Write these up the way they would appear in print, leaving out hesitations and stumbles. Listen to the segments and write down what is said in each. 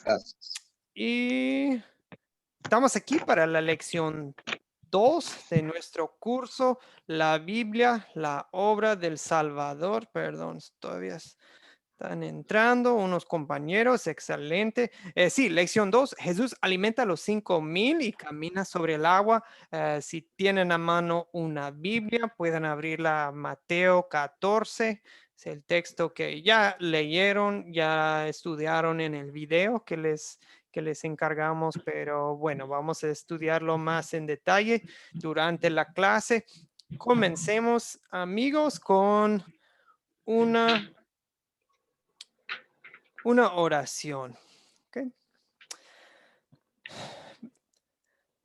Gracias. Y estamos aquí para la lección 2 de nuestro curso, la Biblia, la obra del Salvador. Perdón, todavía están entrando unos compañeros, excelente. Sí, lección 2. Jesús alimenta a los 5,000 y camina sobre el agua. Si tienen a mano una Biblia, pueden abrirla a Mateo 14. Es el texto que ya leyeron, ya estudiaron en el video que les encargamos, pero bueno, vamos a estudiarlo más en detalle durante la clase. Comencemos, amigos, con una oración. ¿Ok?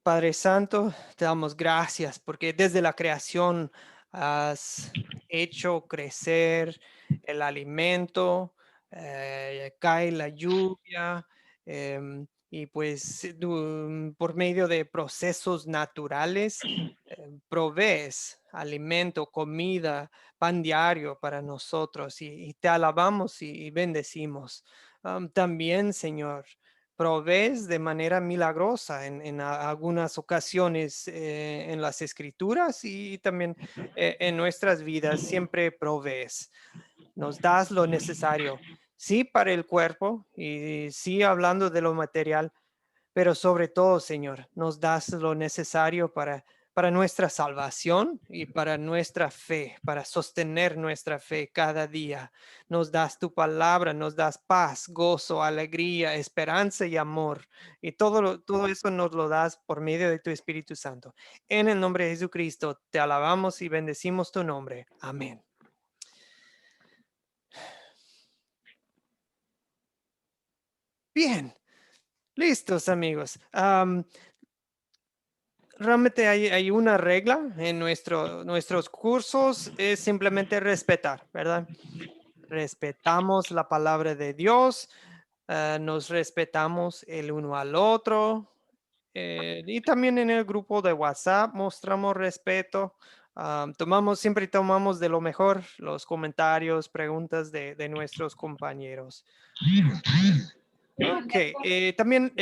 Padre Santo, te damos gracias porque desde la creación has hecho crecer el alimento, cae la lluvia, y pues por medio de procesos naturales provees alimento, comida, pan diario para nosotros y te alabamos y bendecimos. También, Señor, provees de manera milagrosa en algunas ocasiones en las escrituras y también en nuestras vidas, siempre provees. Nos das lo necesario, sí para el cuerpo y sí hablando de lo material, pero sobre todo, Señor, nos das lo necesario para nuestra salvación y para nuestra fe, para sostener nuestra fe cada día. Nos das tu palabra, nos das paz, gozo, alegría, esperanza y amor. Y todo eso nos lo das por medio de tu Espíritu Santo. En el nombre de Jesucristo, te alabamos y bendecimos tu nombre. Amén. Bien, listos, amigos. Realmente hay una regla en nuestros cursos, es simplemente respetar, ¿verdad? Respetamos la palabra de Dios, nos respetamos el uno al otro, y también en el grupo de WhatsApp mostramos respeto. Siempre tomamos de lo mejor los comentarios, preguntas de nuestros compañeros. Ok, también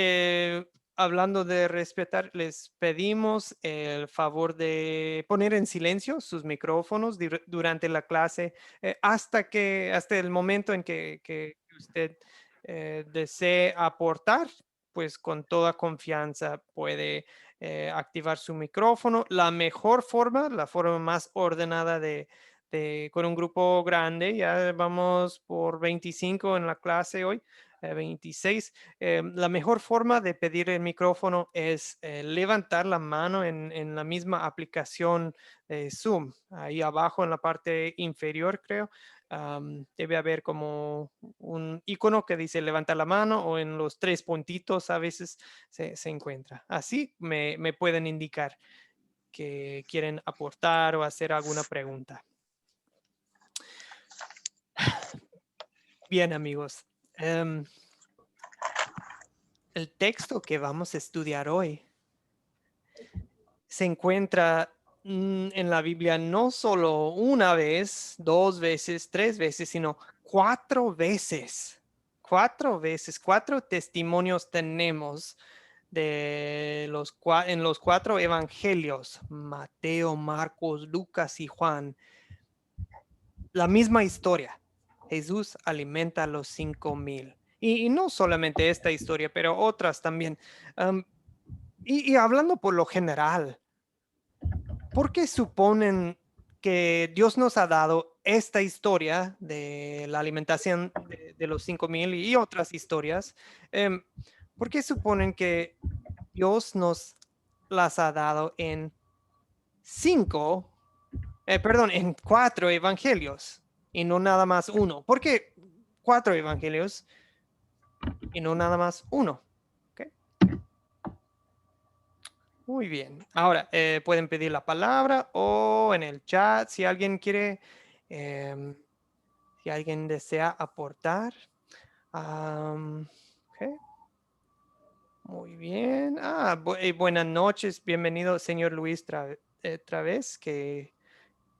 hablando de respetar, les pedimos el favor de poner en silencio sus micrófonos durante la clase hasta el momento en que usted desee aportar, pues con toda confianza puede activar su micrófono. La mejor forma, la forma más ordenada con un grupo grande, ya vamos por 25 en la clase hoy, 26. La mejor forma de pedir el micrófono es levantar la mano en la misma aplicación Zoom. Ahí abajo en la parte inferior, creo, debe haber como un icono que dice levantar la mano o en los tres puntitos a veces se encuentra. Así me pueden indicar que quieren aportar o hacer alguna pregunta. Bien, amigos. El texto que vamos a estudiar hoy se encuentra en la Biblia no solo una vez, dos veces, tres veces, sino cuatro veces. Cuatro veces, cuatro testimonios tenemos en los cuatro evangelios, Mateo, Marcos, Lucas y Juan. La misma historia. Jesús alimenta a los 5,000. Y no solamente esta historia, pero otras también. Am, y hablando por lo general, ¿por qué suponen que Dios nos ha dado esta historia de la alimentación de los 5,000 y otras historias? Em, ¿Por qué suponen que Dios nos las ha dado en cinco, perdón, en cuatro evangelios y no nada más uno? ¿Por qué cuatro evangelios y no nada más uno? ¿Ok? Muy bien. Ahora, pueden pedir la palabra o en el chat si alguien quiere, em, si alguien desea aportar. Ok, muy bien. Buenas noches. Bienvenido, señor Luis Través, que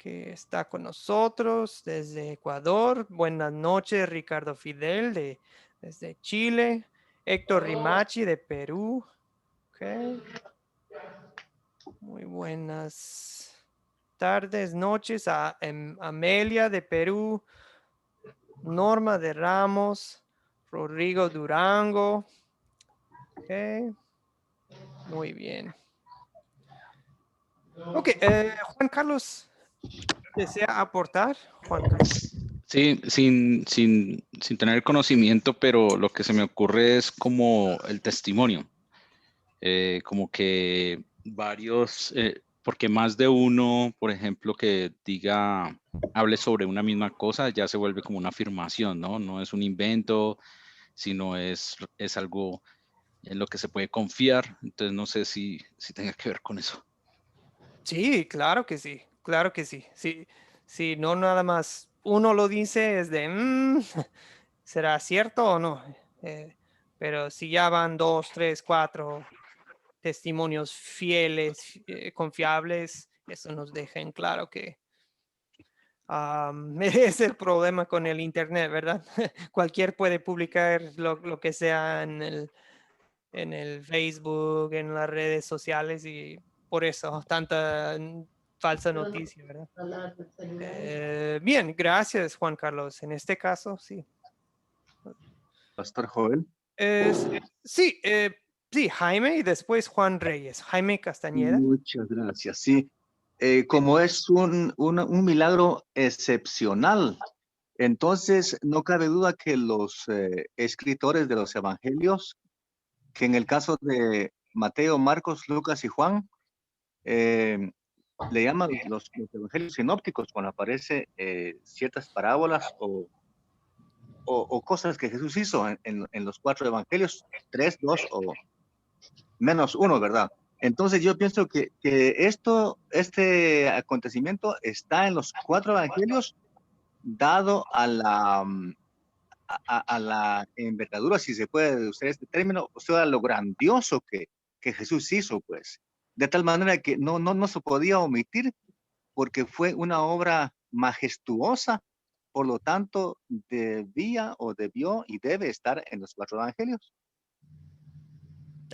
está con nosotros desde Ecuador. Buenas noches, Ricardo Fidel, desde Chile. Héctor Rimachi de Perú. Okay. Muy buenas tardes, noches a Amelia de Perú, Norma de Ramos, Rodrigo Durango. Okay. Muy bien. Ok, Juan Carlos, ¿desea aportar? Juan Carlos. Sí, sin tener conocimiento, pero lo que se me ocurre es como el testimonio, como que varios, porque más de uno, por ejemplo, que diga, hable sobre una misma cosa, ya se vuelve como una afirmación, ¿no? No es un invento, sino es algo en lo que se puede confiar. Entonces no sé si tenga que ver con eso. Sí, claro que sí, claro que sí. Sí, sí, no nada más uno lo dice es de, ¿será cierto o no? Eh, pero si ya van 2, 3, 4 testimonios fieles, confiables, eso nos deja en claro que es el problema con el Internet, ¿verdad? Cualquier puede publicar lo que sea en el Facebook, en las redes sociales y por eso tanta falsa noticia, ¿verdad? Bien, gracias Juan Carlos. En este caso, sí. Pastor Joel. Sí, sí, Jaime y después Juan Reyes. Jaime Castañeda. Muchas gracias. Sí, como es un milagro excepcional, entonces no cabe duda que los escritores de los evangelios, que en el caso de Mateo, Marcos, Lucas y Juan, eh, le llaman los evangelios sinópticos cuando aparece ciertas parábolas o cosas que Jesús hizo en los 4 evangelios, 3, 2 o menos 1, ¿verdad? Entonces yo pienso que este acontecimiento está en los 4 evangelios, dado a la envergadura, si se puede usar este término, o sea, lo grandioso que Jesús hizo, pues. De tal manera que no se podía omitir porque fue una obra majestuosa, por lo tanto, debía o debió y debe estar en los 4 evangelios.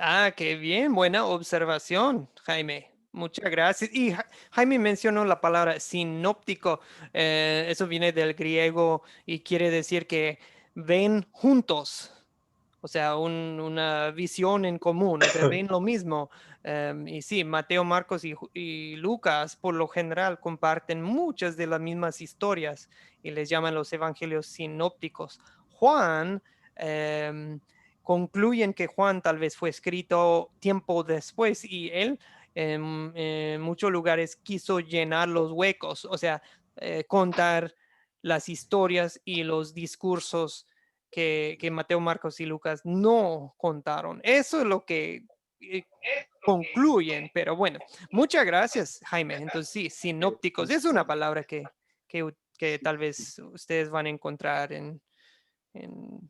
Ah, qué bien, buena observación, Jaime. Muchas gracias. Y Jaime mencionó la palabra sinóptico. Eso viene del griego y quiere decir que ven juntos. O sea, una visión en común, o sea, ven lo mismo. Y sí, Mateo, Marcos y Lucas por lo general comparten muchas de las mismas historias y les llaman los evangelios sinópticos. Juan, concluyen que Juan tal vez fue escrito tiempo después y él en muchos lugares quiso llenar los huecos, o sea, contar las historias y los discursos que Mateo, Marcos y Lucas no contaron. Eso es lo que concluyen, pero bueno, muchas gracias, Jaime. Entonces, sí, sinópticos es una palabra que tal vez ustedes van a encontrar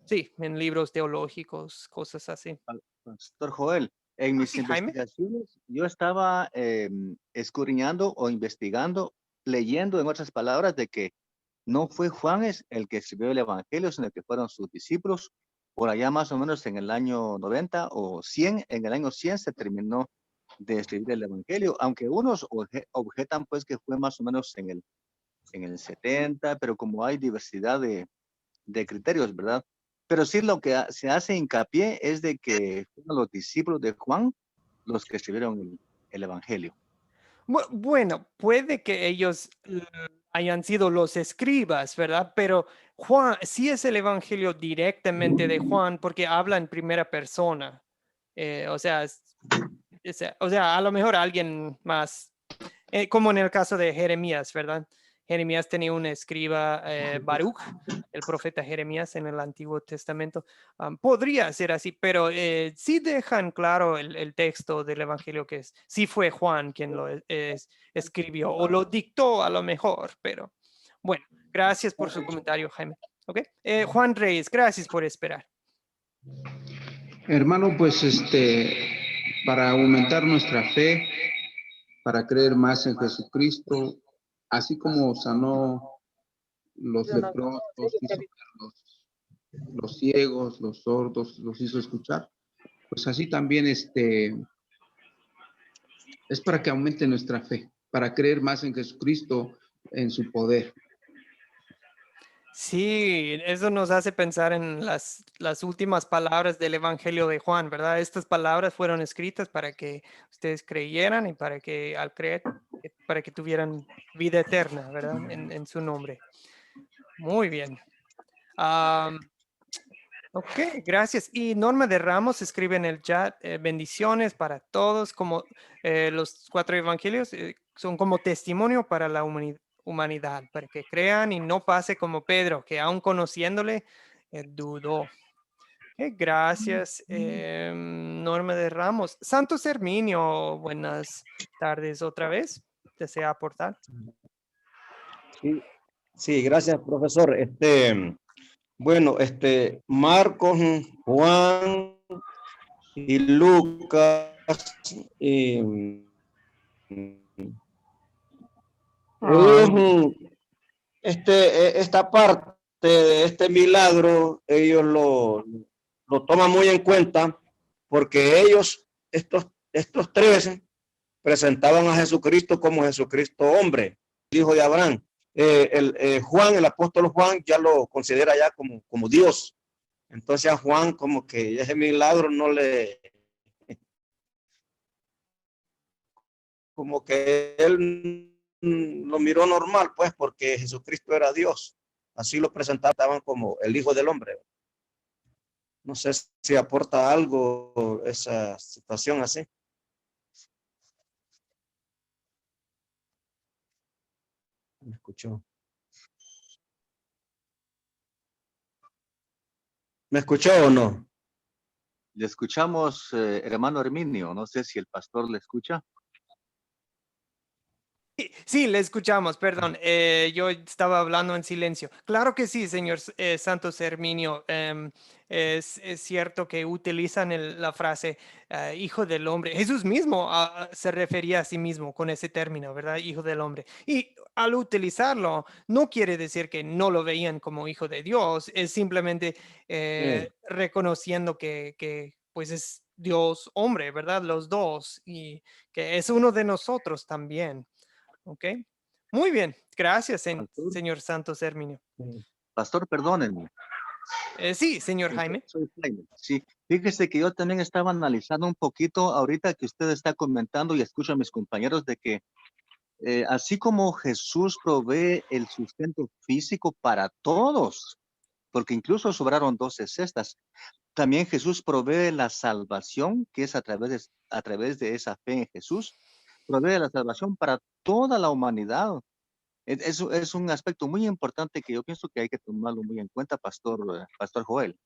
sí, en libros teológicos, cosas así. Pastor Joel, en mis Sí, Jaime. investigaciones yo estaba escudriñando o investigando, leyendo en otras palabras de que no fue Juan el que escribió el Evangelio, sino que fueron sus discípulos. Por allá más o menos en el año 90 o 100, en el año 100 se terminó de escribir el Evangelio, aunque unos objetan pues que fue más o menos en el 70, pero como hay diversidad de criterios, ¿verdad? Pero sí lo que se hace hincapié es de que fueron los discípulos de Juan los que escribieron el Evangelio. Bueno, puede que ellos hayan sido los escribas, ¿verdad? Pero Juan, sí es el evangelio directamente de Juan porque habla en primera persona. O sea, o sea, a lo mejor alguien más, como en el caso de Jeremías, ¿verdad? Jeremías tenía un escriba, Baruch, el profeta Jeremías en el Antiguo Testamento. Podría ser así, pero sí dejan claro el texto del Evangelio que sí fue Juan quien lo escribió o lo dictó a lo mejor, pero bueno, gracias por su comentario, Jaime. ¿Ok? Juan Reyes, gracias por esperar. Hermano, pues para aumentar nuestra fe, para creer más en Jesucristo, así como sanó los leprosos, hizo ver los ciegos, los sordos, los hizo escuchar. Pues así también es para que aumente nuestra fe, para creer más en Jesucristo, en su poder. Sí, eso nos hace pensar en las últimas palabras del Evangelio de Juan, ¿verdad? Estas palabras fueron escritas para que ustedes creyeran y para que al creer, para que tuvieran vida eterna, ¿verdad? En su nombre. Muy bien. Ok, gracias. Y Norma de Ramos escribe en el chat, bendiciones para todos, como los 4 evangelios son como testimonio para la humanidad, para que crean y no pase como Pedro, que aún conociéndole, dudó. Gracias, Norma de Ramos. Santos Herminio, buenas tardes otra vez. ¿Desea aportar? Sí, sí, gracias, profesor. Bueno, Marcos, Juan y Lucas, ellos, esta parte de este milagro, ellos lo toman muy en cuenta porque ellos, estos 13, presentaban a Jesucristo como Jesucristo hombre, hijo de Abraham. Juan, el apóstol Juan, ya lo considera ya como Dios. Entonces a Juan como que ese milagro no le, como que él lo miró normal, pues, porque Jesucristo era Dios. Así lo presentaban como el Hijo del Hombre. No sé si aporta algo esa situación así. ¿Me escuchó? ¿Me escuchó o no? Le escuchamos, hermano Herminio. No sé si el pastor le escucha. Sí, le escuchamos, perdón. Yo estaba hablando en silencio. Claro que sí, señor Santos Herminio. Es cierto que utilizan la frase hijo del hombre. Jesús mismo se refería a sí mismo con ese término, ¿verdad? Hijo del hombre. Y al utilizarlo, no quiere decir que no lo veían como hijo de Dios, es simplemente reconociendo que pues es Dios hombre, ¿verdad? Los dos, y que es uno de nosotros también. Ok, muy bien. Gracias, Pastor, señor Santos Herminio. pastor, perdónenme. Sí, señor Jaime. Soy Jaime. Sí, fíjese que yo también estaba analizando un poquito ahorita que usted está comentando y escucho a mis compañeros de que así como Jesús provee el sustento físico para todos, porque incluso sobraron 12 cestas, también Jesús provee la salvación, que es a través de esa fe en Jesús, provee la salvación para toda la humanidad. Es un aspecto muy importante que yo pienso que hay que tomarlo muy en cuenta, Pastor Joel.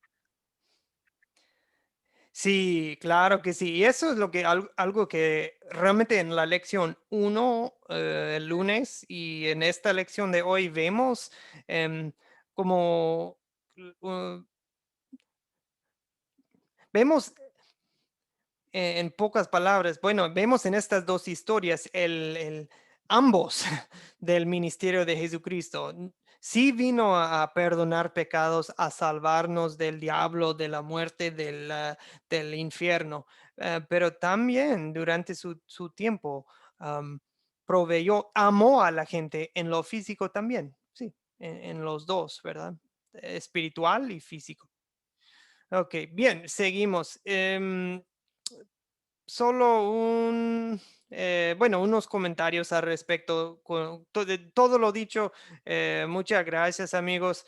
Sí, claro que sí. Y eso es lo que algo que realmente en la lección 1, el lunes, y en esta lección de hoy vemos como uh, vemos en pocas palabras, bueno, vemos en estas dos historias ambos del ministerio de Jesucristo. Sí vino a perdonar pecados, a salvarnos del diablo, de la muerte, del infierno, pero también durante su tiempo proveyó, amó a la gente en lo físico también, sí, en los dos, ¿verdad? Espiritual y físico. Ok, bien, seguimos. Solo bueno, unos comentarios al respecto de todo lo dicho. Muchas gracias, amigos.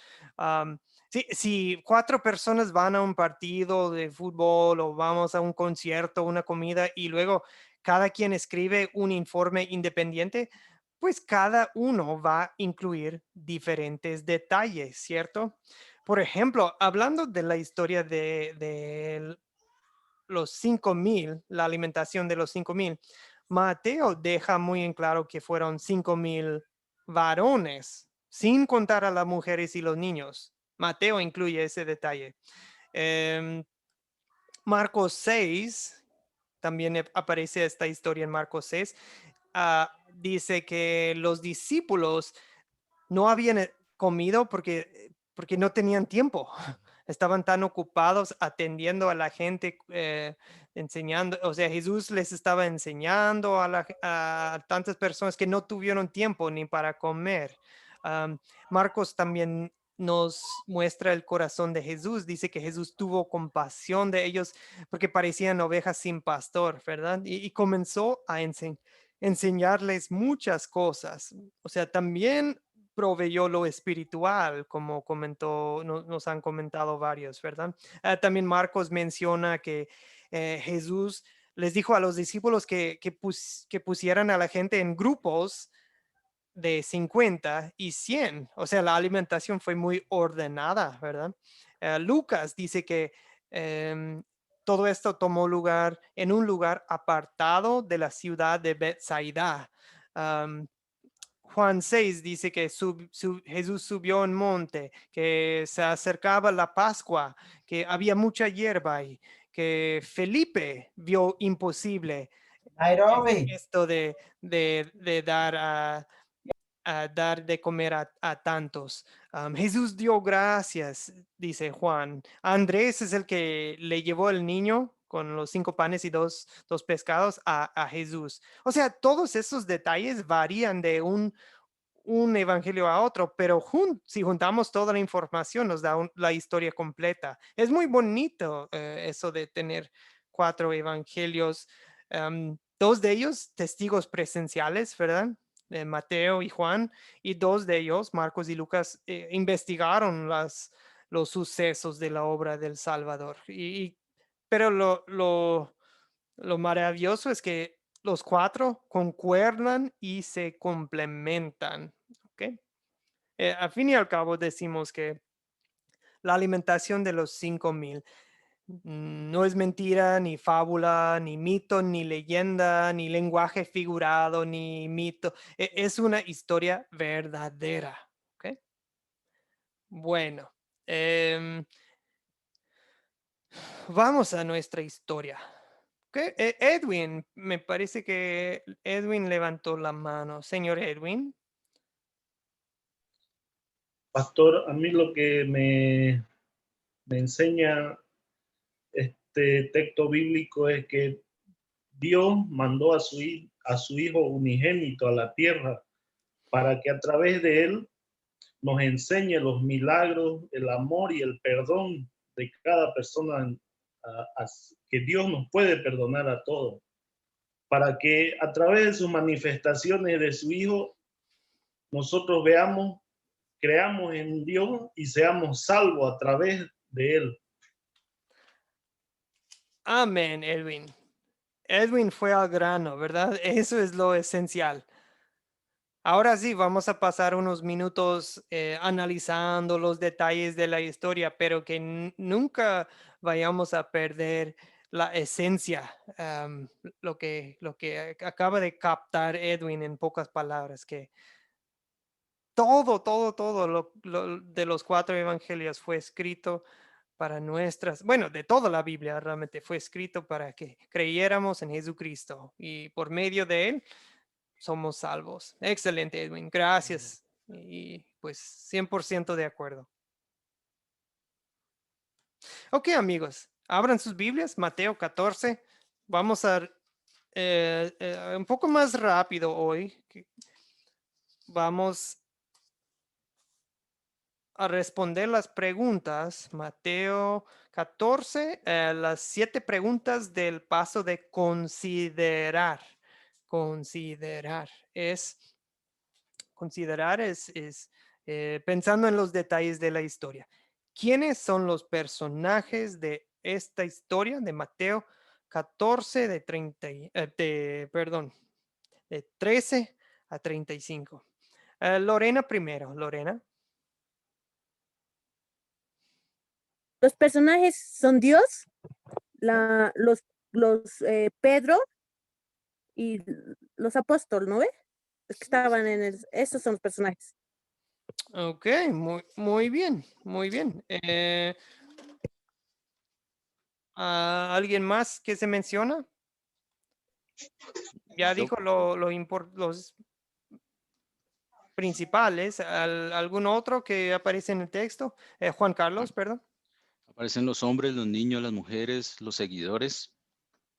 Si 4 personas van a un partido de fútbol o vamos a un concierto, una comida y luego cada quien escribe un informe independiente, pues cada uno va a incluir diferentes detalles, ¿cierto? Por ejemplo, hablando de la historia de los 5,000, la alimentación de los 5,000, Mateo deja muy en claro que fueron 5,000 varones, sin contar a las mujeres y los niños. Mateo incluye ese detalle. Marcos 6, también aparece esta historia en Marcos 6, dice que los discípulos no habían comido porque no tenían tiempo. estaban tan ocupados atendiendo a la gente, enseñando, o sea, Jesús les estaba enseñando a tantas personas que no tuvieron tiempo ni para comer. Marcos también nos muestra el corazón de Jesús. Dice que Jesús tuvo compasión de ellos porque parecían ovejas sin pastor, ¿verdad? Y comenzó a enseñarles muchas cosas. O sea, también proveyó lo espiritual, como nos han comentado varios, ¿verdad? También Marcos menciona que Jesús les dijo a los discípulos que pusieran a la gente en grupos de 50 y 100. O sea, la alimentación fue muy ordenada, ¿verdad? Lucas dice que todo esto tomó lugar en un lugar apartado de la ciudad de Bethsaida. Juan 6 dice que Jesús subió un monte, que se acercaba la Pascua, que había mucha hierba ahí, que Felipe vio imposible esto de dar de comer a tantos. Jesús dio gracias, dice Juan. Andrés es el que le llevó el niño con los 5 panes y dos pescados a Jesús. O sea, todos esos detalles varían de un evangelio a otro, pero si juntamos toda la información nos da la historia completa. Es muy bonito eso de tener 4 evangelios, 2 de ellos testigos presenciales, ¿verdad? Mateo y Juan, y 2 de ellos, Marcos y Lucas, investigaron los sucesos de la obra del Salvador. Pero lo maravilloso es que los 4 concuerdan y se complementan. ¿Okay? Al fin y al cabo decimos que la alimentación de los 5,000 no es mentira, ni fábula, ni mito, ni leyenda, ni lenguaje figurado, ni mito. Es una historia verdadera. ¿Okay? Bueno, vamos a nuestra historia. Okay. Edwin, me parece que Edwin levantó la mano. Señor Edwin. Pastor, a mí lo que me enseña este texto bíblico es que Dios mandó a su Hijo unigénito a la tierra para que a través de él nos enseñe los milagros, el amor y el perdón de cada persona, que Dios nos puede perdonar a todos, para que a través de sus manifestaciones de su Hijo nosotros creamos en Dios y seamos salvos a través de él. Amén, Edwin. Edwin fue al grano, ¿verdad? Eso es lo esencial. Ahora sí, vamos a pasar unos minutos analizando los detalles de la historia, pero que nunca vayamos a perder la esencia, lo que acaba de captar Edwin en pocas palabras, que todo lo de los 4 evangelios fue escrito para de toda la Biblia realmente fue escrito para que creyéramos en Jesucristo y por medio de él somos salvos. Excelente, Edwin. Gracias. Y pues 100% de acuerdo. Ok, amigos, abran sus Biblias, Mateo 14. Vamos a un poco más rápido hoy. Vamos a responder las preguntas. Mateo 14, las 7 preguntas del paso de considerar. Considerar es pensando en los detalles de la historia. ¿Quiénes son los personajes de esta historia de Mateo 14 de 13 a 35? Lorena primero. Lorena. Los personajes son Dios, los Pedro y los apóstoles, ¿no ve? Los que estaban esos son los personajes. Ok, muy bien, muy bien. ¿Alguien más que se menciona? Ya dijo los principales. ¿Algún otro que aparece en el texto? Juan Carlos, perdón. Aparecen los hombres, los niños, las mujeres, los seguidores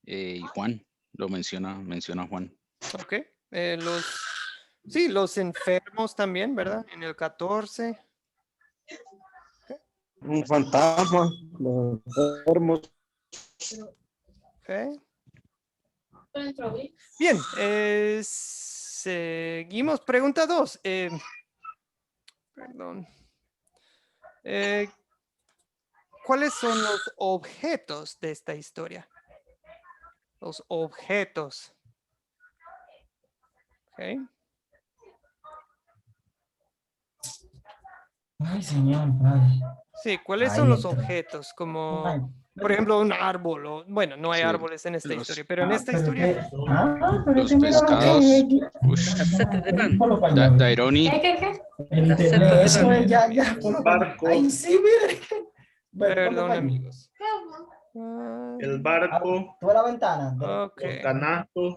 y Juan. Lo menciona Juan. Ok. Sí, los enfermos también, ¿verdad? En el 14. Un fantasma, los enfermos. Ok. Bien, seguimos. Pregunta 2. Perdón. ¿Cuáles son los objetos de esta historia? Los objetos. Okay. Ay, señor, padre. Sí, ¿cuáles Ahí son los entró. objetos? Como, Ay, por ejemplo, un árbol. Bueno, no hay Sí, árboles en esta los- historia, pero en esta pero historia. que, pero Los que mira lo que pescados. es aquí. Ush. Ponlo para allá, ve. Daironi. El internet, eso es ya, ponlo para allá. barco. Ay, sí, mire. Ve, ponlo Perdón, para allá. amigos. Ah, El barco, Tú a la ventana. ok, los canastos,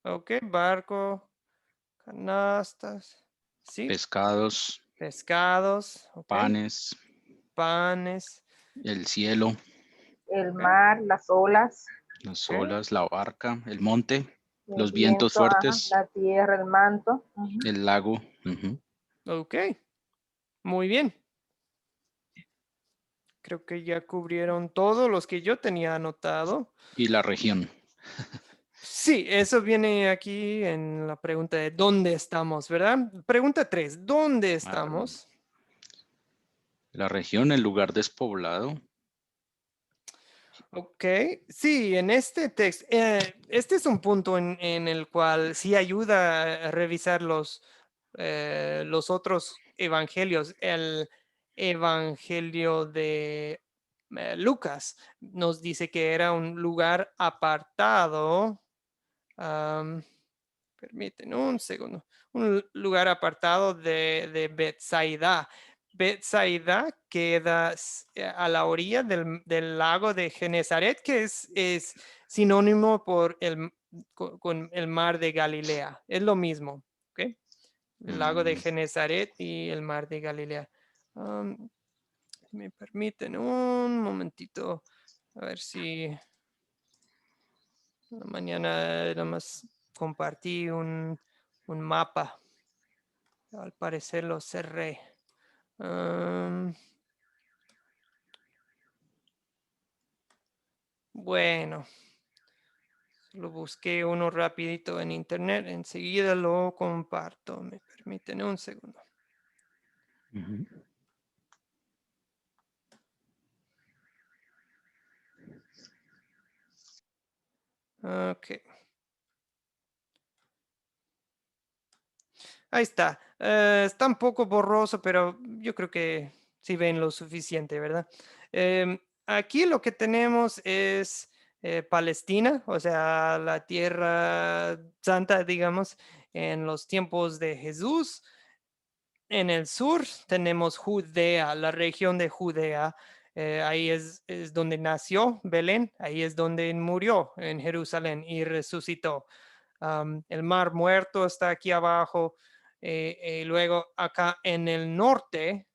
ok, barco, canastas, sí, Pescados, pescados, ok, panes, panes, el cielo, El mar, las olas, las ok, olas, la barca, el monte, el los vientos viento, ajá, fuertes, la tierra, el manto. Ujú. el lago. Ujú. ok, muy bien. Creo que ya cubrieron todos los que yo tenía anotado. Y la región. Sí, eso viene aquí en la pregunta de ¿dónde estamos, verdad? Pregunta 3, ¿dónde estamos? La región, el lugar despoblado. Ok, sí, en este texto, este es un punto en el cual sí ayuda a revisar los otros evangelios. El evangelio de Lucas nos dice que era un lugar apartado. Permiten un segundo. Un lugar apartado de Bethsaida. Bethsaida queda a la orilla del lago de Genezaret, que es sinónimo con el mar de Galilea. Es lo mismo, ¿ok? El lago de Genezaret y el mar de Galilea. Me permiten un momentito, a ver si mañana nada más compartí un mapa. Al parecer lo cerré. Bueno, lo busqué uno rapidito en internet. Enseguida lo comparto. Me permiten un segundo. Ujú. Ok. Ahí está. Está un poco borroso, pero yo creo que sí ven lo suficiente, ¿verdad? Aquí lo que tenemos es Palestina, o sea, la tierra santa, digamos, en los tiempos de Jesús. En el sur tenemos Judea, la región de Judea. Ahí es donde nació Belén, ahí es donde murió en Jerusalén y resucitó. El mar muerto está aquí abajo. Luego acá en el norte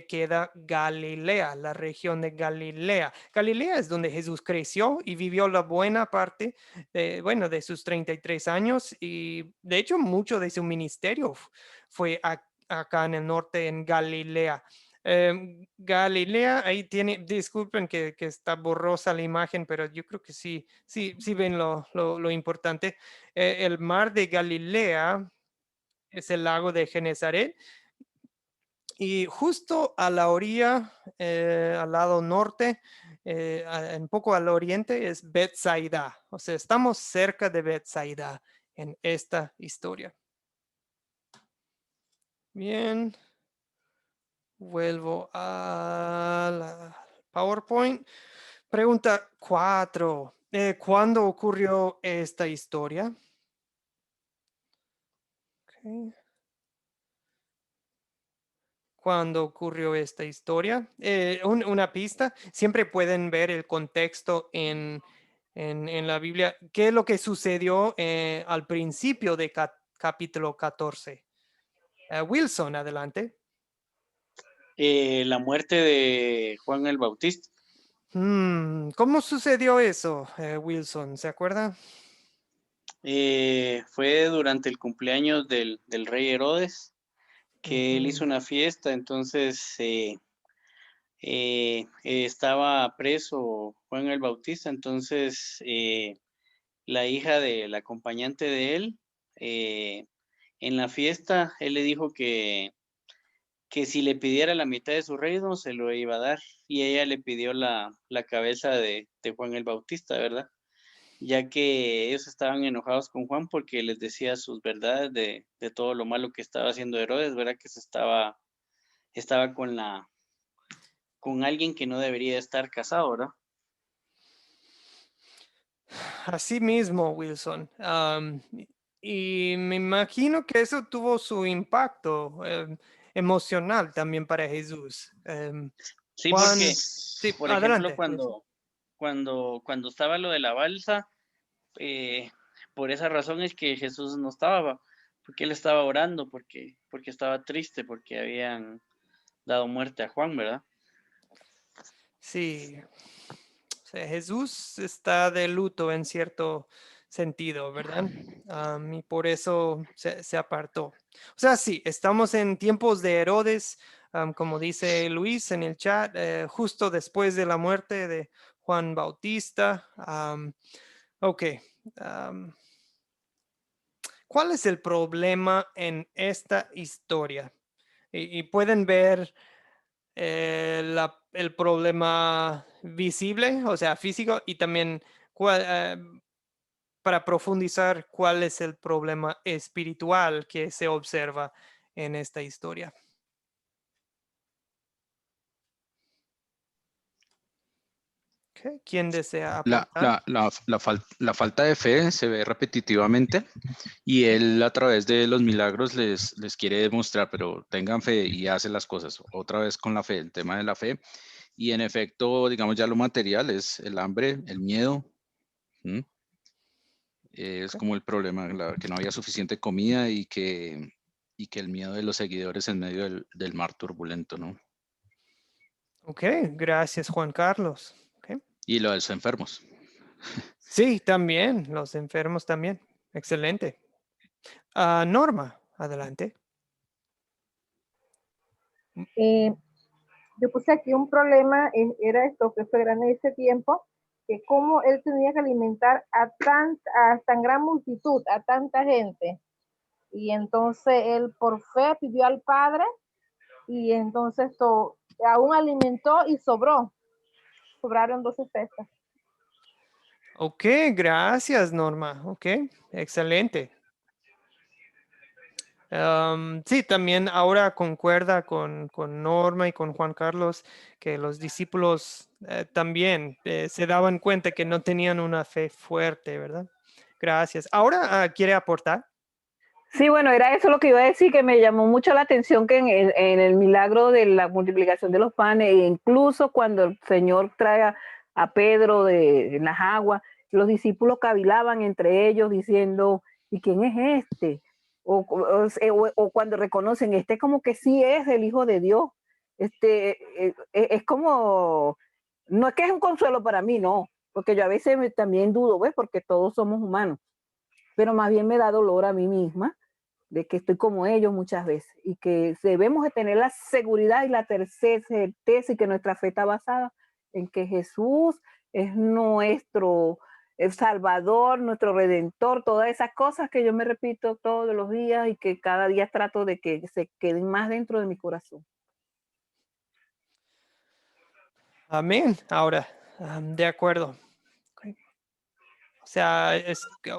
queda Galilea, la región de Galilea. Galilea es donde Jesús creció y vivió la buena parte, de sus 33 años y de hecho mucho de su ministerio fue acá en el norte, en Galilea. Galilea, ahí tiene, disculpen que está borrosa la imagen, pero yo creo que sí ven lo importante. El mar de Galilea es el lago de Genezaret. Y justo a la orilla, al lado norte, un poco al oriente, es Bethsaida. O sea, estamos cerca de Bethsaida en esta historia. Bien. Vuelvo a la PowerPoint. Pregunta 4. ¿Cuándo ocurrió esta historia? Okay. Cuando ocurrió esta historia. Una pista, siempre pueden ver el contexto en la Biblia. ¿Qué es lo que sucedió al principio de capítulo 14? Wilson, adelante. La muerte de Juan el Bautista. ¿Cómo sucedió eso, Wilson? ¿Se acuerda? Fue durante el cumpleaños del rey Herodes, que él hizo Ujú. una fiesta, entonces estaba preso Juan el Bautista, entonces la hija del acompañante de él, en la fiesta, él le dijo que si le pidiera la mitad de su reino, se lo iba a dar, y ella le pidió la cabeza de Juan el Bautista, ¿verdad? Ya que ellos estaban enojados con Juan porque les decía sus verdades de todo lo malo que estaba haciendo Herodes, ¿verdad? Que estaba con alguien que no debería estar casado, ¿verdad? Así mismo, Wilson. Y me imagino que eso tuvo su impacto emocional también para Jesús. Sí, Juan, porque, sí, por ejemplo, adelante, Wilson. cuando estaba lo de la balsa, por esa razón es que Jesús no estaba, porque él estaba orando, porque estaba triste, porque habían dado muerte a Juan, ¿verdad? Sí, o sea, Jesús está de luto en cierto sentido, ¿verdad? Y por eso se apartó. O sea, sí, estamos en tiempos de Herodes, como dice Luis en el chat, justo después de la muerte de Juan Bautista. Ok. ¿Cuál es el problema en esta historia? Y pueden ver el problema visible, o sea, físico, y también para profundizar cuál es el problema espiritual que se observa en esta historia. Okay. ¿Quién desea aportar? La falta de fe se ve repetitivamente y él a través de los milagros les quiere demostrar, pero tengan fe y hace las cosas. Otra vez con la fe, el tema de la fe. Y en efecto, digamos ya lo material es el hambre, el miedo. ¿Mm? Es como el problema, que no había suficiente comida y que el miedo de los seguidores en medio del mar turbulento, ¿no? Ok, gracias Juan Carlos. Okay. Y lo de los enfermos. Sí, también, los enfermos también. Excelente. Norma, adelante. Yo puse aquí un problema, era esto que fue grande ese tiempo, que cómo él tenía que alimentar a tan gran multitud, a tanta gente. Y entonces él por fe pidió al Padre y entonces aún alimentó y sobraron 12 pesas. Ok, gracias Norma. Ok, excelente. Sí, también ahora concuerda con Norma y con Juan Carlos que los discípulos también se daban cuenta que no tenían una fe fuerte, ¿verdad? Gracias. Ahora, ¿quiere aportar? Sí, bueno, era eso lo que iba a decir, que me llamó mucho la atención que en el milagro de la multiplicación de los panes, e incluso cuando el Señor trae a Pedro de las aguas, los discípulos cavilaban entre ellos diciendo, ¿y quién es este? O cuando reconocen, este como que sí es el Hijo de Dios. Es como, no es que es un consuelo para mí, no, porque yo a veces también dudo, ¿ves? Porque todos somos humanos, pero más bien me da dolor a mí misma de que estoy como ellos muchas veces y que debemos de tener la seguridad y la certeza y que nuestra fe está basada en que Jesús es nuestro Salvador, nuestro Redentor, todas esas cosas que yo me repito todos los días y que cada día trato de que se queden más dentro de mi corazón. Amén. Ahora, de acuerdo. Okay. O sea,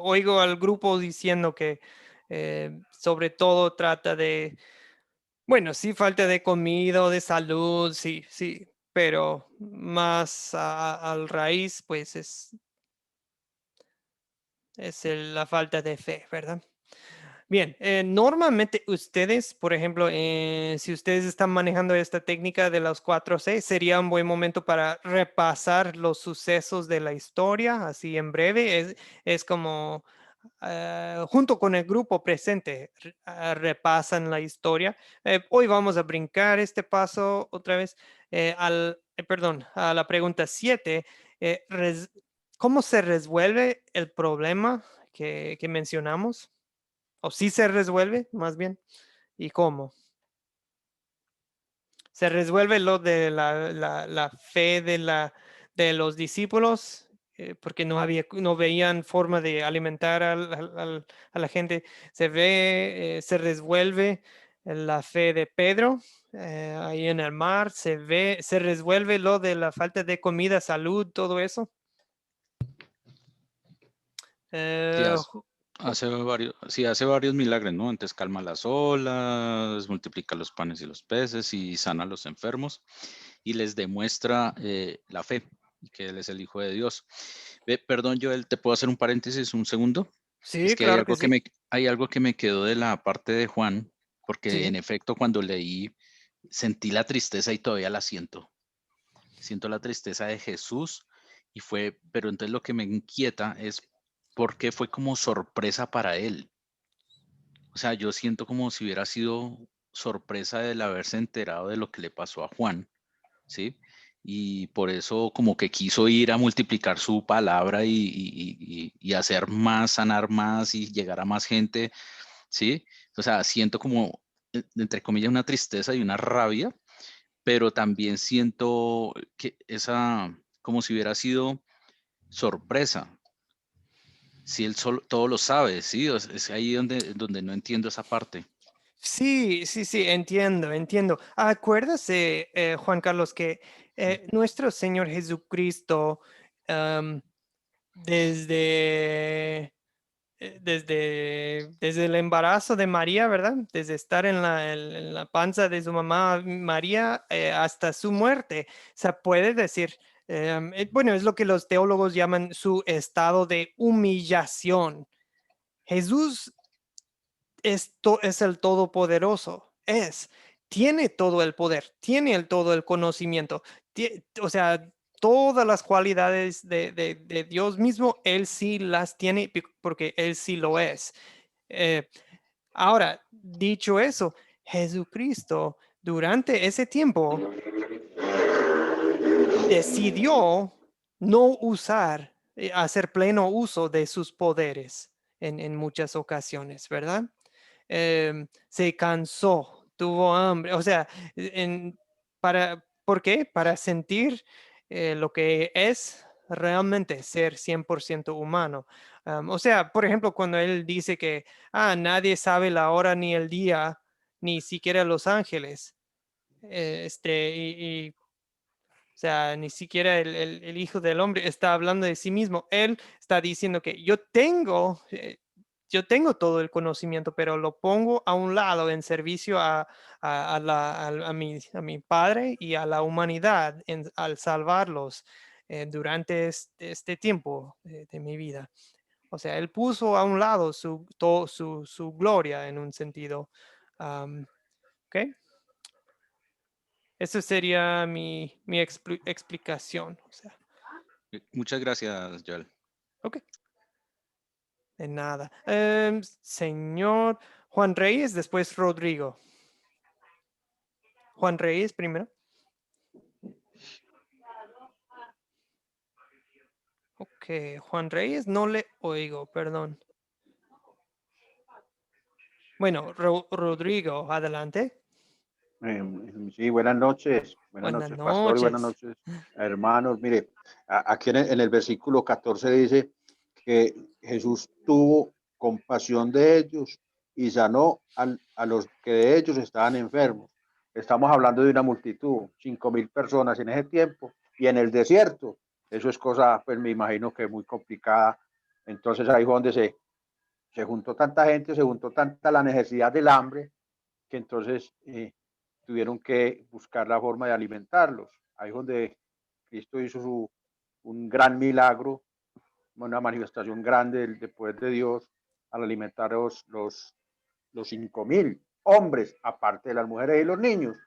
oigo al grupo diciendo que sobre todo trata de, bueno, sí, falta de comida o de salud, sí, sí, pero más al raíz, pues es la falta de fe, ¿verdad? Bien, normalmente ustedes, por ejemplo, si ustedes están manejando esta técnica de los 4C, sería un buen momento para repasar los sucesos de la historia, así en breve. Es como junto con el grupo presente, repasan la historia. Hoy vamos a brincar este paso otra vez perdón, a la pregunta 7. ¿Cómo se resuelve el problema que mencionamos? ¿O si se resuelve, más bien? ¿Y cómo? Se resuelve lo de la fe de los discípulos, porque no veían forma de alimentar a la gente. Se resuelve la fe de Pedro ahí en el mar. Se resuelve lo de la falta de comida, salud, todo eso. Sí, hace varios milagros, ¿no? Antes calma las olas, multiplica los panes y los peces y sana a los enfermos y les demuestra la fe, que Él es el Hijo de Dios. Perdón, Joel, ¿te puedo hacer un paréntesis un segundo? Sí, Es que claro que sí. hay algo que me quedó de la parte de Juan, porque Sí. en efecto cuando leí sentí la tristeza y todavía la siento. Siento la tristeza de Jesús pero entonces lo que me inquieta es por qué fue como sorpresa para él. O sea, yo siento como si hubiera sido sorpresa el haberse enterado de lo que le pasó a Juan, ¿sí? Y por eso como que quiso ir a multiplicar su palabra y hacer más, sanar más y llegar a más gente, ¿sí? O sea, siento como, entre comillas, una tristeza y una rabia, pero también siento que como si hubiera sido sorpresa. Si él todo lo sabe, ¿sí? Es ahí donde no entiendo esa parte. Sí, entiendo. Acuérdase, Juan Carlos, que nuestro Señor Jesucristo, desde, desde el embarazo de María, ¿verdad? Desde estar en la panza de su mamá María hasta su muerte, se puede decir, bueno, es lo que los teólogos llaman su estado de humillación. Jesús es el Todopoderoso, tiene todo el poder, tiene todo el conocimiento, o sea, todas las cualidades de Dios mismo, Él sí las tiene porque Él sí lo es. Ahora, dicho eso, Jesucristo durante ese tiempo decidió no hacer pleno uso de sus poderes en muchas ocasiones, ¿verdad? Se cansó, tuvo hambre, o sea, ¿por qué? Para sentir lo que es realmente ser 100% humano. O sea, por ejemplo, cuando él dice que nadie sabe la hora ni el día, ni siquiera los ángeles, o sea, ni siquiera el Hijo del Hombre está hablando de sí mismo. Él está diciendo que yo tengo todo el conocimiento, pero lo pongo a un lado en servicio a mi Padre y a la humanidad al salvarlos durante este tiempo de mi vida. O sea, Él puso a un lado su gloria en un sentido. ¿Ok? Esa sería mi explicación. O sea, Muchas gracias, Joel. ok. De nada. Señor Juan Reyes, después Rodrigo. Juan Reyes primero. Ok, Juan Reyes, no le oigo, perdón. Bueno, Rodrigo, adelante. Sí, buenas noches. Buenas Buenas noches, pastor, y buenas noches. noches, hermanos. Mire, aquí en el versículo 14 dice que Jesús tuvo compasión de ellos y sanó a los que de ellos estaban enfermos. Estamos hablando de una multitud, 5,000 personas en ese tiempo y en el desierto. Eso es cosa, pues me imagino que muy complicada. Entonces ahí fue donde se juntó tanta gente, se juntó tanta la necesidad del hambre, que entonces tuvieron que buscar la forma de alimentarlos. Ahí es donde Cristo hizo un gran milagro, una manifestación grande del poder de Dios al alimentar los 5,000 hombres, aparte de las mujeres y los niños.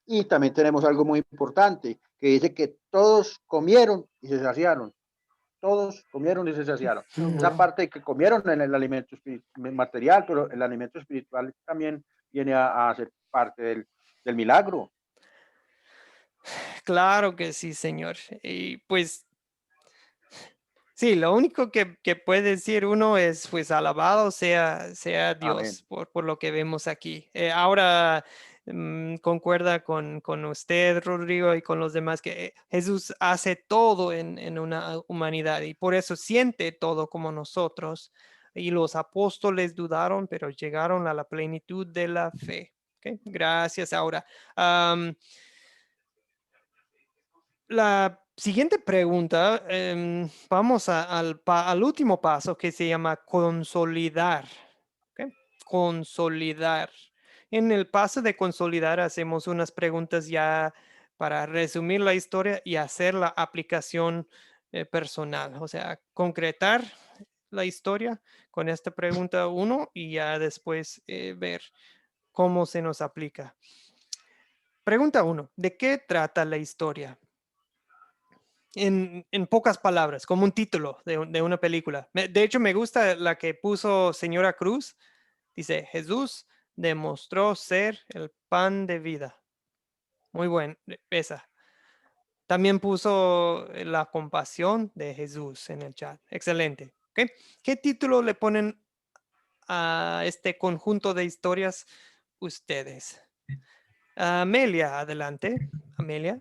Y también tenemos algo muy importante, que dice que todos comieron y se saciaron. todos comieron y se saciaron. Esa parte que comieron en el alimento material, pero el alimento espiritual también viene a ser parte del milagro. Claro que sí, Señor. Y pues, sí, lo único que puede decir uno es, pues, alabado sea Dios por lo que vemos aquí. Ahora, concuerda con usted, Rodrigo, y con los demás, que Jesús hace todo en una humanidad y por eso siente todo como nosotros. Y los apóstoles dudaron, pero llegaron a la plenitud de la fe. ¿Okay? Gracias. Ahora, la siguiente pregunta, vamos al último paso que se llama consolidar. ¿Okay? Consolidar. En el paso de consolidar hacemos unas preguntas ya para resumir la historia y hacer la aplicación personal. O sea, concretar la historia con esta pregunta 1 y ya después ver cómo se nos aplica. Pregunta 1. ¿De qué trata la historia? En pocas palabras, como un título de una película. De hecho, me gusta la que puso señora Cruz. Dice, Jesús demostró ser el pan de vida. Muy buena, esa. También puso la compasión de Jesús en el chat. Excelente. ¿Okay? ¿Qué título le ponen a este conjunto de historias ustedes? Amelia, adelante. Amelia.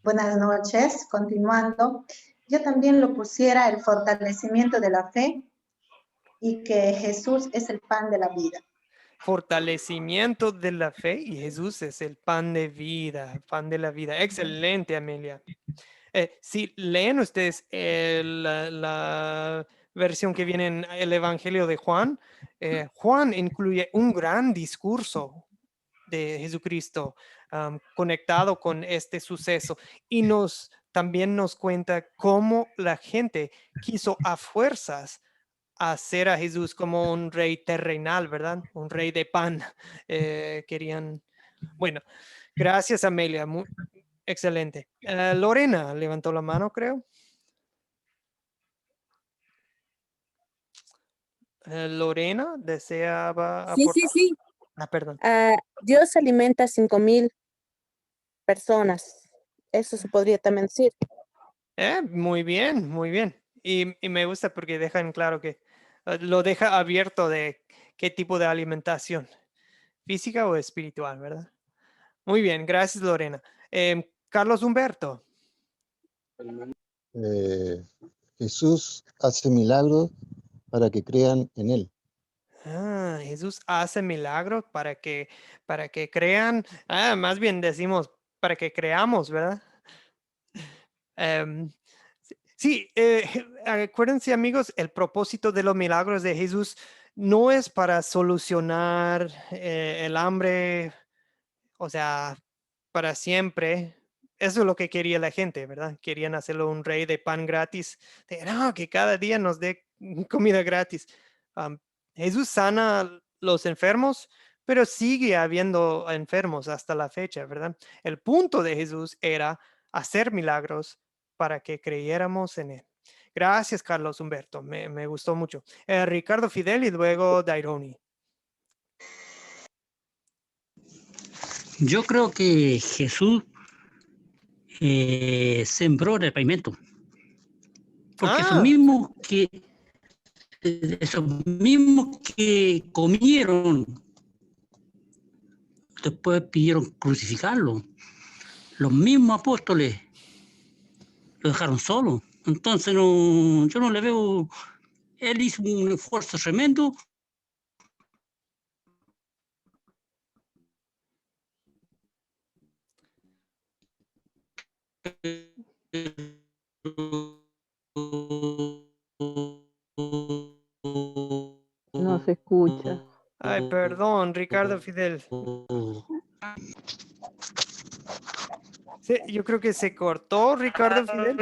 Buenas noches, continuando. Yo también lo pusiera el fortalecimiento de la fe y que Jesús es el pan de la vida. Fortalecimiento de la fe y Jesús es el pan de vida, pan de la vida. Excelente, Amelia. Si leen ustedes la versión que viene en el Evangelio de Juan, Juan incluye un gran discurso de Jesucristo conectado con este suceso y también nos cuenta cómo la gente quiso a fuerzas hacer a Jesús como un rey terrenal, ¿verdad? Un rey de pan. Querían. Bueno, gracias, Amelia. Excelente. Lorena levantó la mano, creo. Lorena deseaba Sí, aportar. sí. Perdón. Dios alimenta a 5,000 personas. Eso se podría también decir. Muy bien, muy bien. Y me gusta porque dejan claro que lo deja abierto de qué tipo de alimentación, física o espiritual, ¿verdad? Muy bien, gracias, Lorena. Carlos Humberto. Jesús hace milagros para que crean en él. Jesús hace milagros para que crean, más bien decimos para que creamos, ¿verdad? Sí, acuérdense, amigos, el propósito de los milagros de Jesús no es para solucionar el hambre, o sea, para siempre. Eso es lo que quería la gente, ¿verdad? Querían hacerlo un rey de pan gratis, que cada día nos dé comida gratis. Jesús sana a los enfermos, pero sigue habiendo enfermos hasta la fecha, ¿verdad? El punto de Jesús era hacer milagros para que creyéramos en él. Gracias, Carlos Humberto. Me gustó mucho. Ricardo Fidel y luego Daironi. Yo creo que Jesús sembró el pavimento. Porque esos mismos que comieron, después pidieron crucificarlo. Los mismos apóstoles lo dejaron solo. Entonces yo no le veo, él hizo un esfuerzo tremendo. No se escucha. Ay, perdón, Ricardo Fidel. Sí, yo creo que se cortó Ricardo Fidel,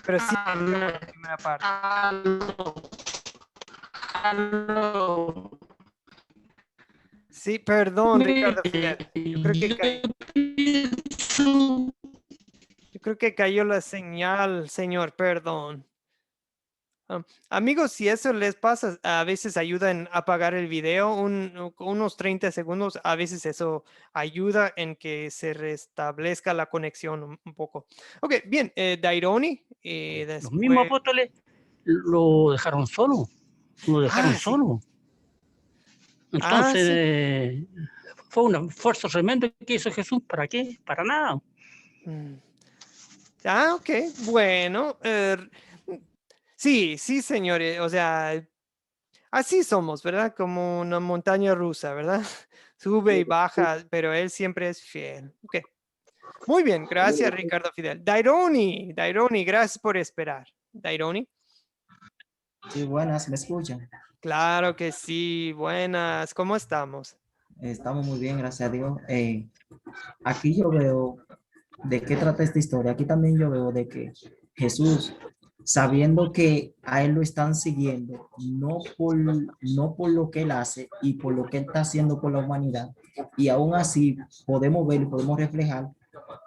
pero sí la primera parte. Sí, perdón, Ricardo Fidel. Yo creo que creo que cayó la señal, señor, perdón. Amigos, si eso les pasa, a veces ayuda en apagar el video unos 30 segundos. A veces eso ayuda en que se restablezca la conexión un poco. Ok, bien, Daironi. Los mismos apóstoles lo dejaron solo. Lo dejaron Sí. solo. Entonces, fue un esfuerzo tremendo que hizo Jesús. ¿Para qué? Para nada. Ok, bueno. Sí, señores, o sea, así somos, ¿verdad? Como una montaña rusa, ¿verdad? Sube y baja, pero él siempre es fiel. Ok. Muy bien, gracias Ricardo Fidel. Daironi, gracias por esperar. Daironi. Sí, buenas, ¿me escuchan? Claro que sí, buenas, ¿cómo estamos? Estamos muy bien, gracias a Dios. Aquí yo veo de qué trata esta historia. Aquí también yo veo de que Jesús, sabiendo que a él lo están siguiendo, no por lo que él hace y por lo que él está haciendo por la humanidad, y aún así podemos ver y podemos reflejar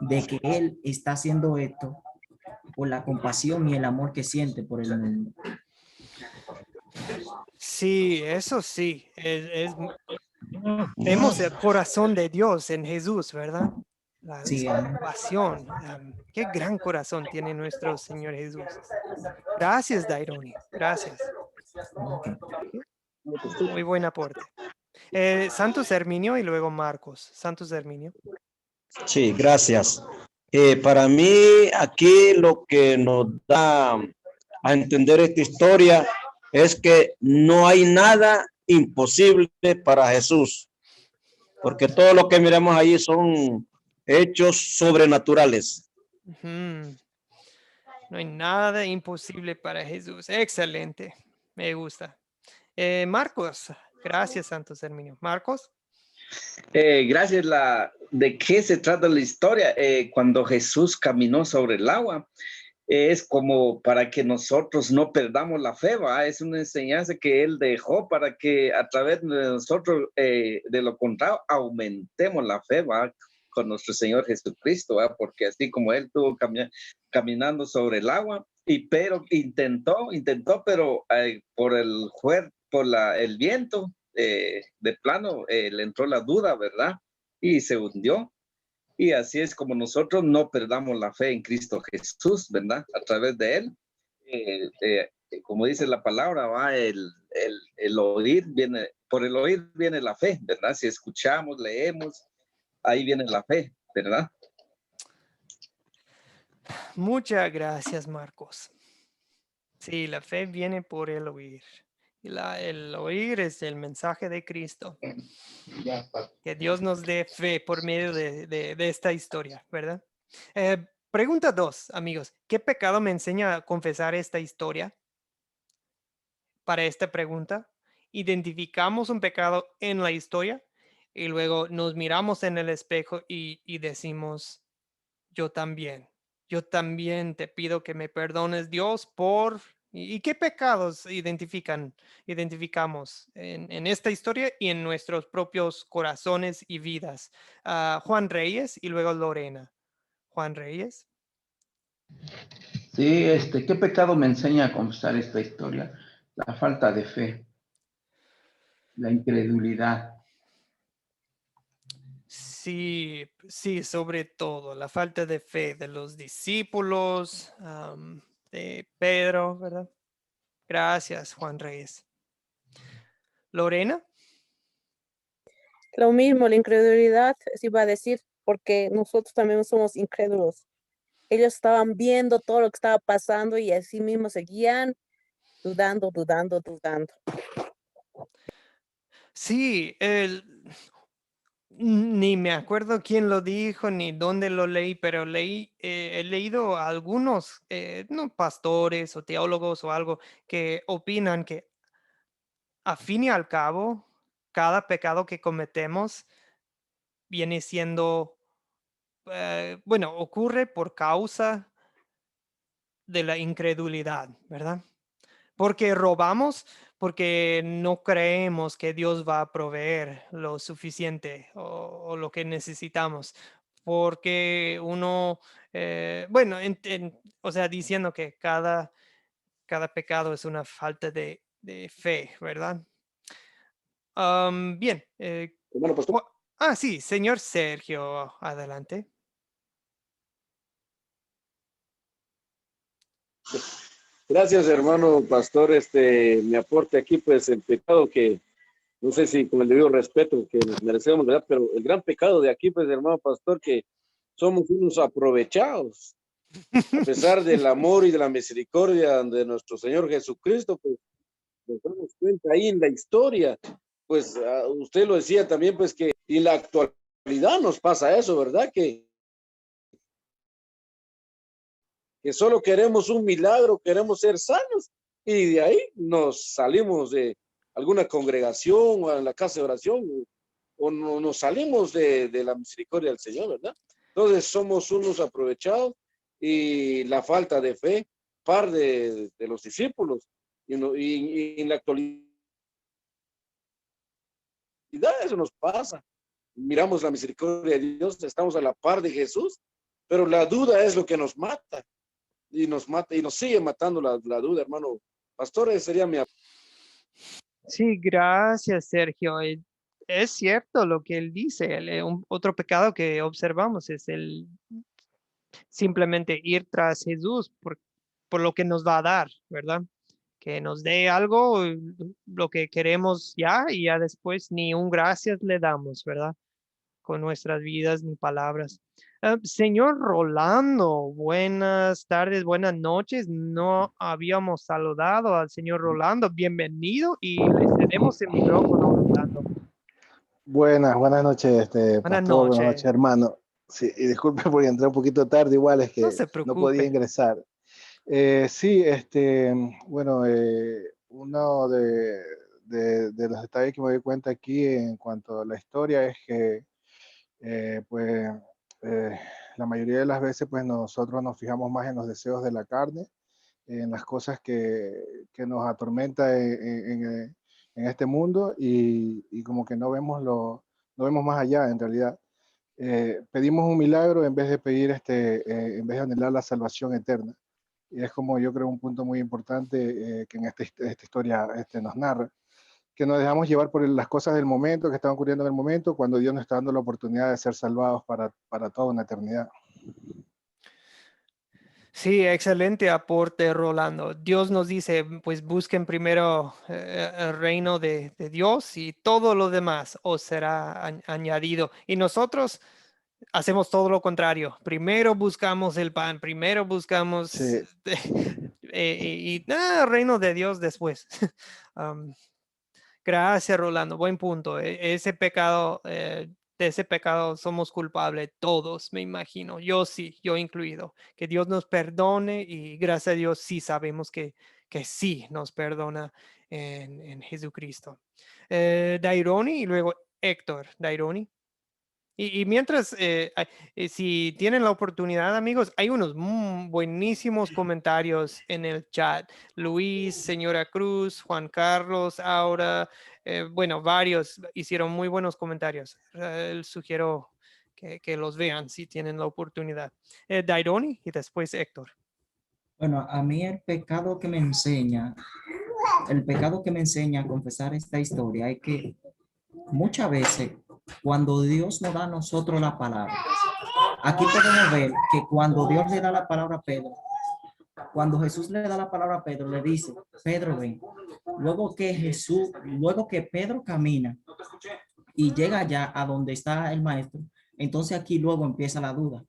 de que él está haciendo esto por la compasión y el amor que siente por el mundo. Sí, eso sí. Vemos el corazón de Dios en Jesús, ¿verdad? La compasión. Qué gran corazón tiene nuestro Señor Jesús. Gracias, Daironi. Gracias. Muy buen aporte. Santos Herminio y luego Marcos. Santos Herminio. Sí, gracias. Para mí, aquí lo que nos da a entender esta historia es que no hay nada imposible para Jesús, porque todo lo que miramos ahí son hechos sobrenaturales. No hay nada imposible para Jesús. Excelente. Me gusta. Marcos. Gracias, Santos Herminio. Marcos. Gracias. ¿De qué se trata la historia? Cuando Jesús caminó sobre el agua, es como para que nosotros no perdamos la fe, ¿va? Es una enseñanza que Él dejó para que a través de nosotros, de lo contrario, aumentemos la fe, ¿va? Con nuestro Señor Jesucristo, ¿va? Porque así como Él estuvo caminando sobre el agua, pero intentó, pero por el viento, de plano, le entró la duda, ¿verdad? Y se hundió. Y así es como nosotros no perdamos la fe en Cristo Jesús, ¿verdad? A través de Él. Como dice la palabra, va el oír viene, por el oír viene la fe, ¿verdad? Si escuchamos, leemos, ahí viene la fe, ¿verdad? Muchas gracias, Marcos. Sí, la fe viene por el oír. Y el oír es el mensaje de Cristo. Que Dios nos dé fe por medio de esta historia, ¿verdad? Pregunta 2, amigos. ¿Qué pecado me enseña a confesar esta historia? Para esta pregunta, identificamos un pecado en la historia y luego nos miramos en el espejo y decimos, yo también te pido que me perdones, Dios, por... ¿Y qué pecados identificamos en esta historia y en nuestros propios corazones y vidas? Juan Reyes y luego Lorena. Juan Reyes. Sí, ¿qué pecado me enseña a confesar esta historia? La falta de fe, la incredulidad. Sí, sobre todo la falta de fe de los discípulos, de Pedro, ¿verdad? Gracias, Juan Reyes. Lorena. Lo mismo, la incredulidad, se iba a decir, porque nosotros también somos incrédulos. Ellos estaban viendo todo lo que estaba pasando y así mismo seguían dudando. Sí, ni me acuerdo quién lo dijo ni dónde lo leí, pero he leído a algunos no, pastores o teólogos o algo que opinan que a fin y al cabo, cada pecado que cometemos viene siendo, bueno, ocurre por causa de la incredulidad, ¿verdad? Porque robamos, porque no creemos que Dios va a proveer lo suficiente o lo que necesitamos. porque uno, bueno, o sea, diciendo que cada pecado es una falta de fe, ¿verdad? Bien. Hermano pastor. Sí, señor Sergio, adelante. Gracias, hermano pastor. Mi aporte aquí, pues el pecado que, no sé si con el debido respeto que nos merecemos, ¿verdad? Pero el gran pecado de aquí, pues, hermano pastor, que somos unos aprovechados. A pesar del amor y de la misericordia de nuestro Señor Jesucristo, pues nos damos cuenta ahí en la historia, pues usted lo decía también, pues que en la actualidad nos pasa eso, ¿verdad? Que solo queremos un milagro, queremos ser sanos, y de ahí nos salimos de alguna congregación o en la casa de oración, o no, nos salimos de la misericordia del Señor, ¿verdad? Entonces somos unos aprovechados, y la falta de fe, par de los discípulos, y en la actualidad eso nos pasa. Miramos la misericordia de Dios, estamos a la par de Jesús, pero la duda es lo que nos mata. Y nos sigue matando la duda, hermano pastor. Ese sería mi... Sí, gracias, Sergio. Es cierto lo que él dice. Otro pecado que observamos es el simplemente ir tras Jesús por lo que nos va a dar, ¿verdad? Que nos dé algo, lo que queremos ya, y ya después ni un gracias le damos, ¿verdad? Con nuestras vidas ni palabras. Señor Rolando, buenas tardes, buenas noches. No habíamos saludado al señor Rolando. Bienvenido, y le cedemos el micrófono, Rolando. Buenas noches, Buenas pastor, noches. buenas noches, hermano. Sí, y disculpe por entrar un poquito tarde, igual es que No se no preocupe. podía ingresar. Sí, bueno, uno de los detalles que me doy cuenta aquí en cuanto a la historia es que, pues, la mayoría de las veces, pues, nosotros nos fijamos más en los deseos de la carne, en las cosas que nos atormenta en este mundo, y como que no vemos más allá en realidad. Pedimos un milagro en vez de pedir en vez de anhelar la salvación eterna. Y es como yo creo un punto muy importante que en esta historia nos narra, que nos dejamos llevar por las cosas del momento, que están ocurriendo en el momento, cuando Dios nos está dando la oportunidad de ser salvados para toda una eternidad. Sí, excelente aporte, Rolando. Dios nos dice, pues busquen primero el reino de Dios, y todo lo demás os será añadido. Y nosotros hacemos todo lo contrario. Primero buscamos el pan, primero buscamos Sí. el reino de Dios después. Gracias, Rolando. Buen punto. Ese pecado, de ese pecado somos culpables todos, me imagino. Yo sí, yo incluido. Que Dios nos perdone, y gracias a Dios sí sabemos que sí nos perdona en Jesucristo. Daironi y luego Héctor. Daironi. Y mientras, si tienen la oportunidad, amigos, hay unos buenísimos comentarios en el chat. Luis, señora Cruz, Juan Carlos, Aura, bueno, varios hicieron muy buenos comentarios. Sugiero que los vean si tienen la oportunidad. Daironi y después Héctor. Bueno, a mí el pecado que me enseña a confesar esta historia es que muchas veces cuando Dios nos da a nosotros la palabra, aquí podemos ver que cuando Dios le da la palabra a Pedro, cuando Jesús le da la palabra a Pedro, le dice, Pedro, ven. Luego que Pedro camina y llega allá a donde está el maestro, entonces aquí luego empieza la duda.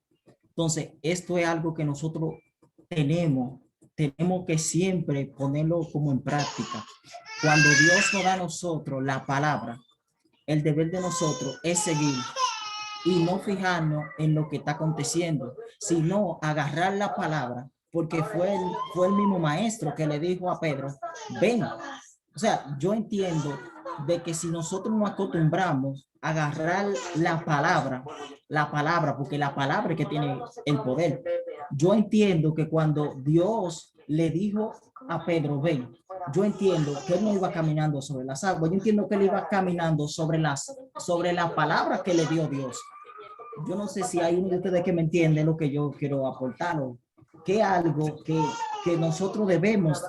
Entonces, esto es algo que nosotros tenemos que siempre ponerlo como en práctica. Cuando Dios nos da a nosotros la palabra, el deber de nosotros es seguir y no fijarnos en lo que está aconteciendo, sino agarrar la palabra, porque fue el mismo maestro que le dijo a Pedro, ven. O sea, yo entiendo de que si nosotros nos acostumbramos a agarrar la palabra, porque la palabra es que tiene el poder. Yo entiendo que cuando Dios le dijo a Pedro, ven, yo entiendo que él no iba caminando sobre las aguas, yo entiendo que él iba caminando sobre la palabra que le dio Dios. yo no sé si hay uno de ustedes que me entiende lo que yo quiero aportar, o que algo que nosotros debemos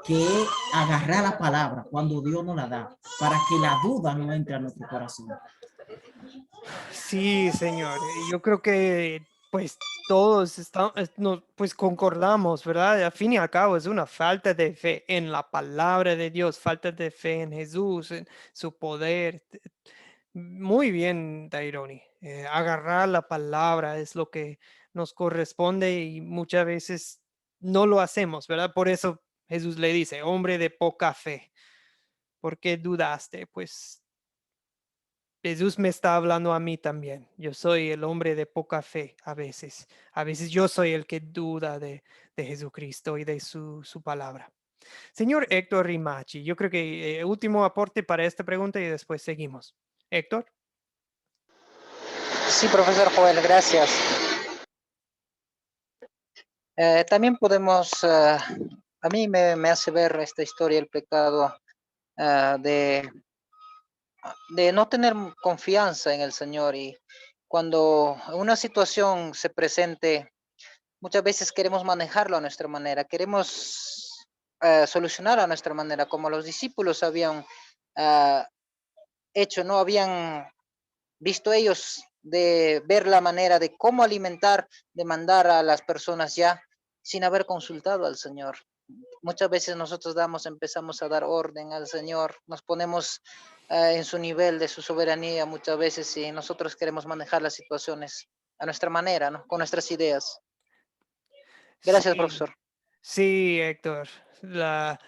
que agarrar la palabra cuando Dios nos la da, para que la duda no entre a nuestro corazón. Sí, Señor. Yo creo que pues todos estamos, pues concordamos, ¿verdad? Al fin y al cabo es una falta de fe en la palabra de Dios, falta de fe en Jesús, en su poder. Muy bien, Daironi. Agarrar la palabra es lo que nos corresponde y muchas veces no lo hacemos, ¿verdad? Por eso Jesús le dice, hombre de poca fe, ¿por qué dudaste? Pues Jesús me está hablando a mí también. Yo soy el hombre de poca fe a veces. A veces yo soy el que duda de Jesucristo y de su palabra. Señor Héctor Rimachi, yo creo que último aporte para esta pregunta y después seguimos. Héctor. Sí, profesor Joel, gracias. También podemos, a mí me hace ver esta historia, el pecado de no tener confianza en el Señor, y cuando una situación se presente, muchas veces queremos manejarlo a nuestra manera, queremos solucionar a nuestra manera, como los discípulos habían hecho, no habían visto ellos de ver la manera de cómo alimentar, de mandar a las personas ya sin haber consultado al Señor. Muchas veces nosotros empezamos a dar orden al Señor, nos ponemos en su nivel de su soberanía muchas veces, y nosotros queremos manejar las situaciones a nuestra manera, ¿no? Con nuestras ideas. Gracias, Sí, profesor. sí, Héctor. La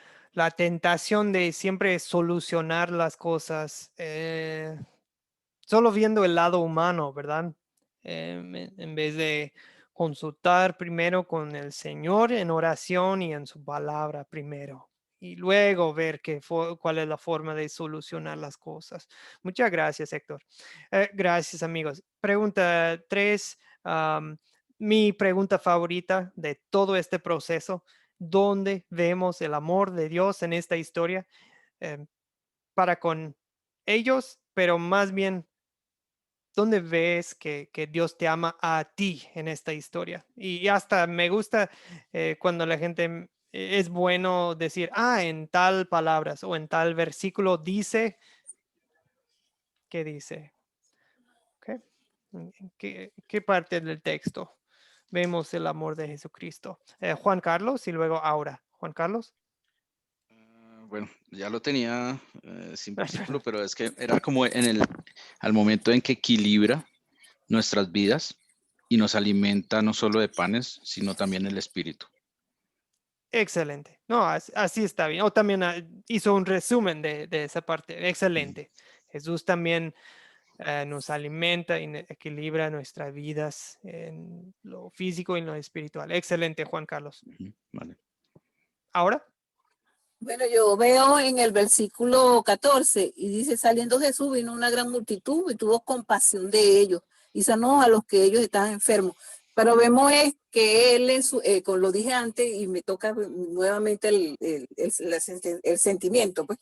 tentación de siempre solucionar las cosas, solo viendo el lado humano, ¿verdad? En vez de consultar primero con el Señor en oración y en su palabra primero, y luego ver cuál es la forma de solucionar las cosas. Muchas gracias, Héctor. Gracias, amigos. Pregunta 3. Mi pregunta favorita de todo este proceso: ¿dónde vemos el amor de Dios en esta historia? Para con ellos, pero más bien, ¿dónde ves que Dios te ama a ti en esta historia? Y hasta me gusta cuando la gente es bueno decir, en tal palabras o en tal versículo dice, ¿qué dice? ¿Okay? ¿En qué parte del texto vemos el amor de Jesucristo? Juan Carlos y luego Aura. Juan Carlos. Bueno, ya lo tenía sin versículo, pero es que era como al momento en que equilibra nuestras vidas y nos alimenta no solo de panes, sino también el espíritu. Excelente. No, así está bien. O también hizo un resumen de esa parte. Excelente. Jesús también nos alimenta y equilibra nuestras vidas en lo físico y en lo espiritual. Excelente, Juan Carlos. Vale. ¿Ahora? Bueno, yo veo en el versículo 14 y dice, saliendo Jesús vino una gran multitud y tuvo compasión de ellos y sanó a los que ellos estaban enfermos. Pero vemos que él, como lo dije antes, y me toca nuevamente el sentimiento, pues,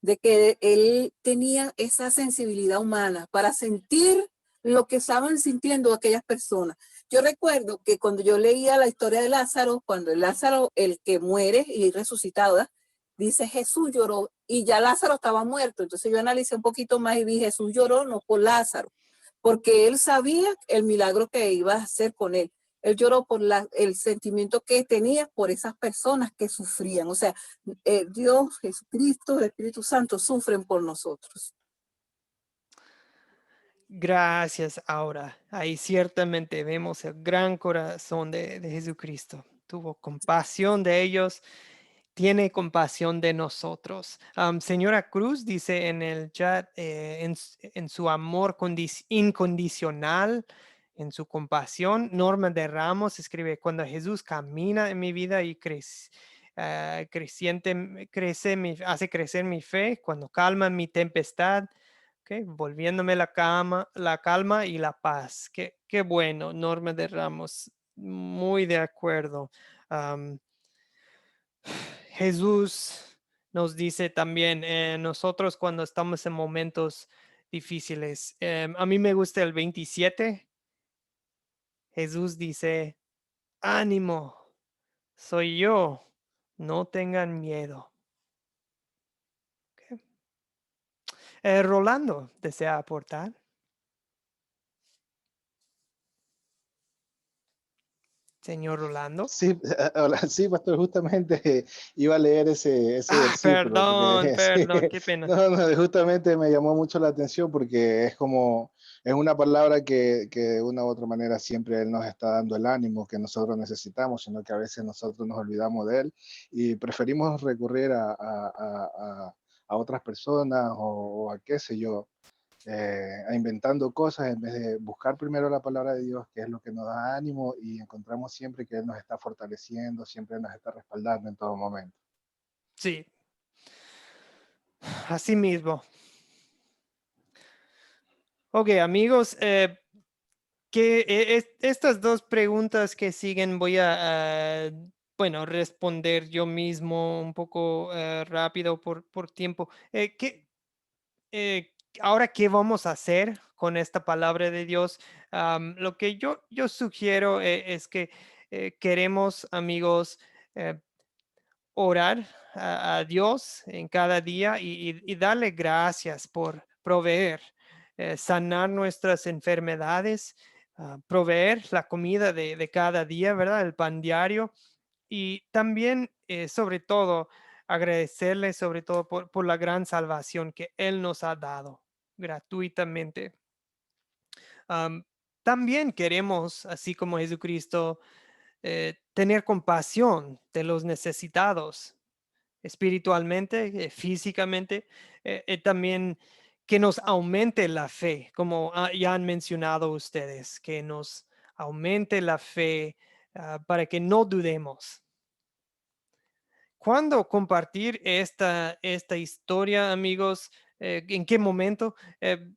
de que él tenía esa sensibilidad humana para sentir lo que estaban sintiendo aquellas personas. Yo recuerdo que cuando yo leía la historia de Lázaro, cuando Lázaro, el que muere y resucitado, dice Jesús lloró y ya Lázaro estaba muerto. Entonces yo analicé un poquito más y vi Jesús lloró no por Lázaro, porque él sabía el milagro que iba a hacer con él. Él lloró por el sentimiento que tenía por esas personas que sufrían. O sea, Dios, Jesucristo, el Espíritu Santo sufren por nosotros. Gracias, Aura. Ahí ciertamente vemos el gran corazón de Jesucristo. Tuvo compasión de ellos, tiene compasión de nosotros. Señora Cruz dice en el chat, en su amor incondicional, en su compasión. Norma de Ramos escribe, cuando Jesús camina en mi vida y hace crecer mi fe, cuando calma mi tempestad, volviéndome la calma y la paz. Qué bueno, Norma de Ramos. Muy de acuerdo. Jesús nos dice también, nosotros cuando estamos en momentos difíciles, a mí me gusta el 27, Jesús dice, ánimo, soy yo, no tengan miedo. Okay. Rolando, ¿desea aportar? Señor Rolando. Sí, hola, sí, pastor, justamente iba a leer ese versículo. Porque, Perdón, sí, qué pena. no, justamente me llamó mucho la atención porque es una palabra que de una u otra manera siempre Él nos está dando el ánimo que nosotros necesitamos, sino que a veces nosotros nos olvidamos de Él y preferimos recurrir a otras personas o a qué sé yo, a inventando cosas en vez de buscar primero la palabra de Dios, que es lo que nos da ánimo y encontramos siempre que Él nos está fortaleciendo, siempre nos está respaldando en todo momento. Sí. Así mismo. Ok, amigos, estas dos preguntas que siguen voy a bueno, responder yo mismo un poco rápido por tiempo. Ahora, ¿qué vamos a hacer con esta palabra de Dios? Lo que yo sugiero es que queremos, amigos, orar a Dios en cada día y darle gracias por proveer, sanar nuestras enfermedades, proveer la comida de cada día, ¿verdad? El pan diario. Y también, sobre todo, agradecerle sobre todo por la gran salvación que Él nos ha dado gratuitamente. También queremos, así como Jesucristo, tener compasión de los necesitados espiritualmente, físicamente, también que nos aumente la fe, como ya han mencionado ustedes, que nos aumente la fe para que no dudemos. ¿Cuándo compartir esta historia, amigos? ¿En qué momento?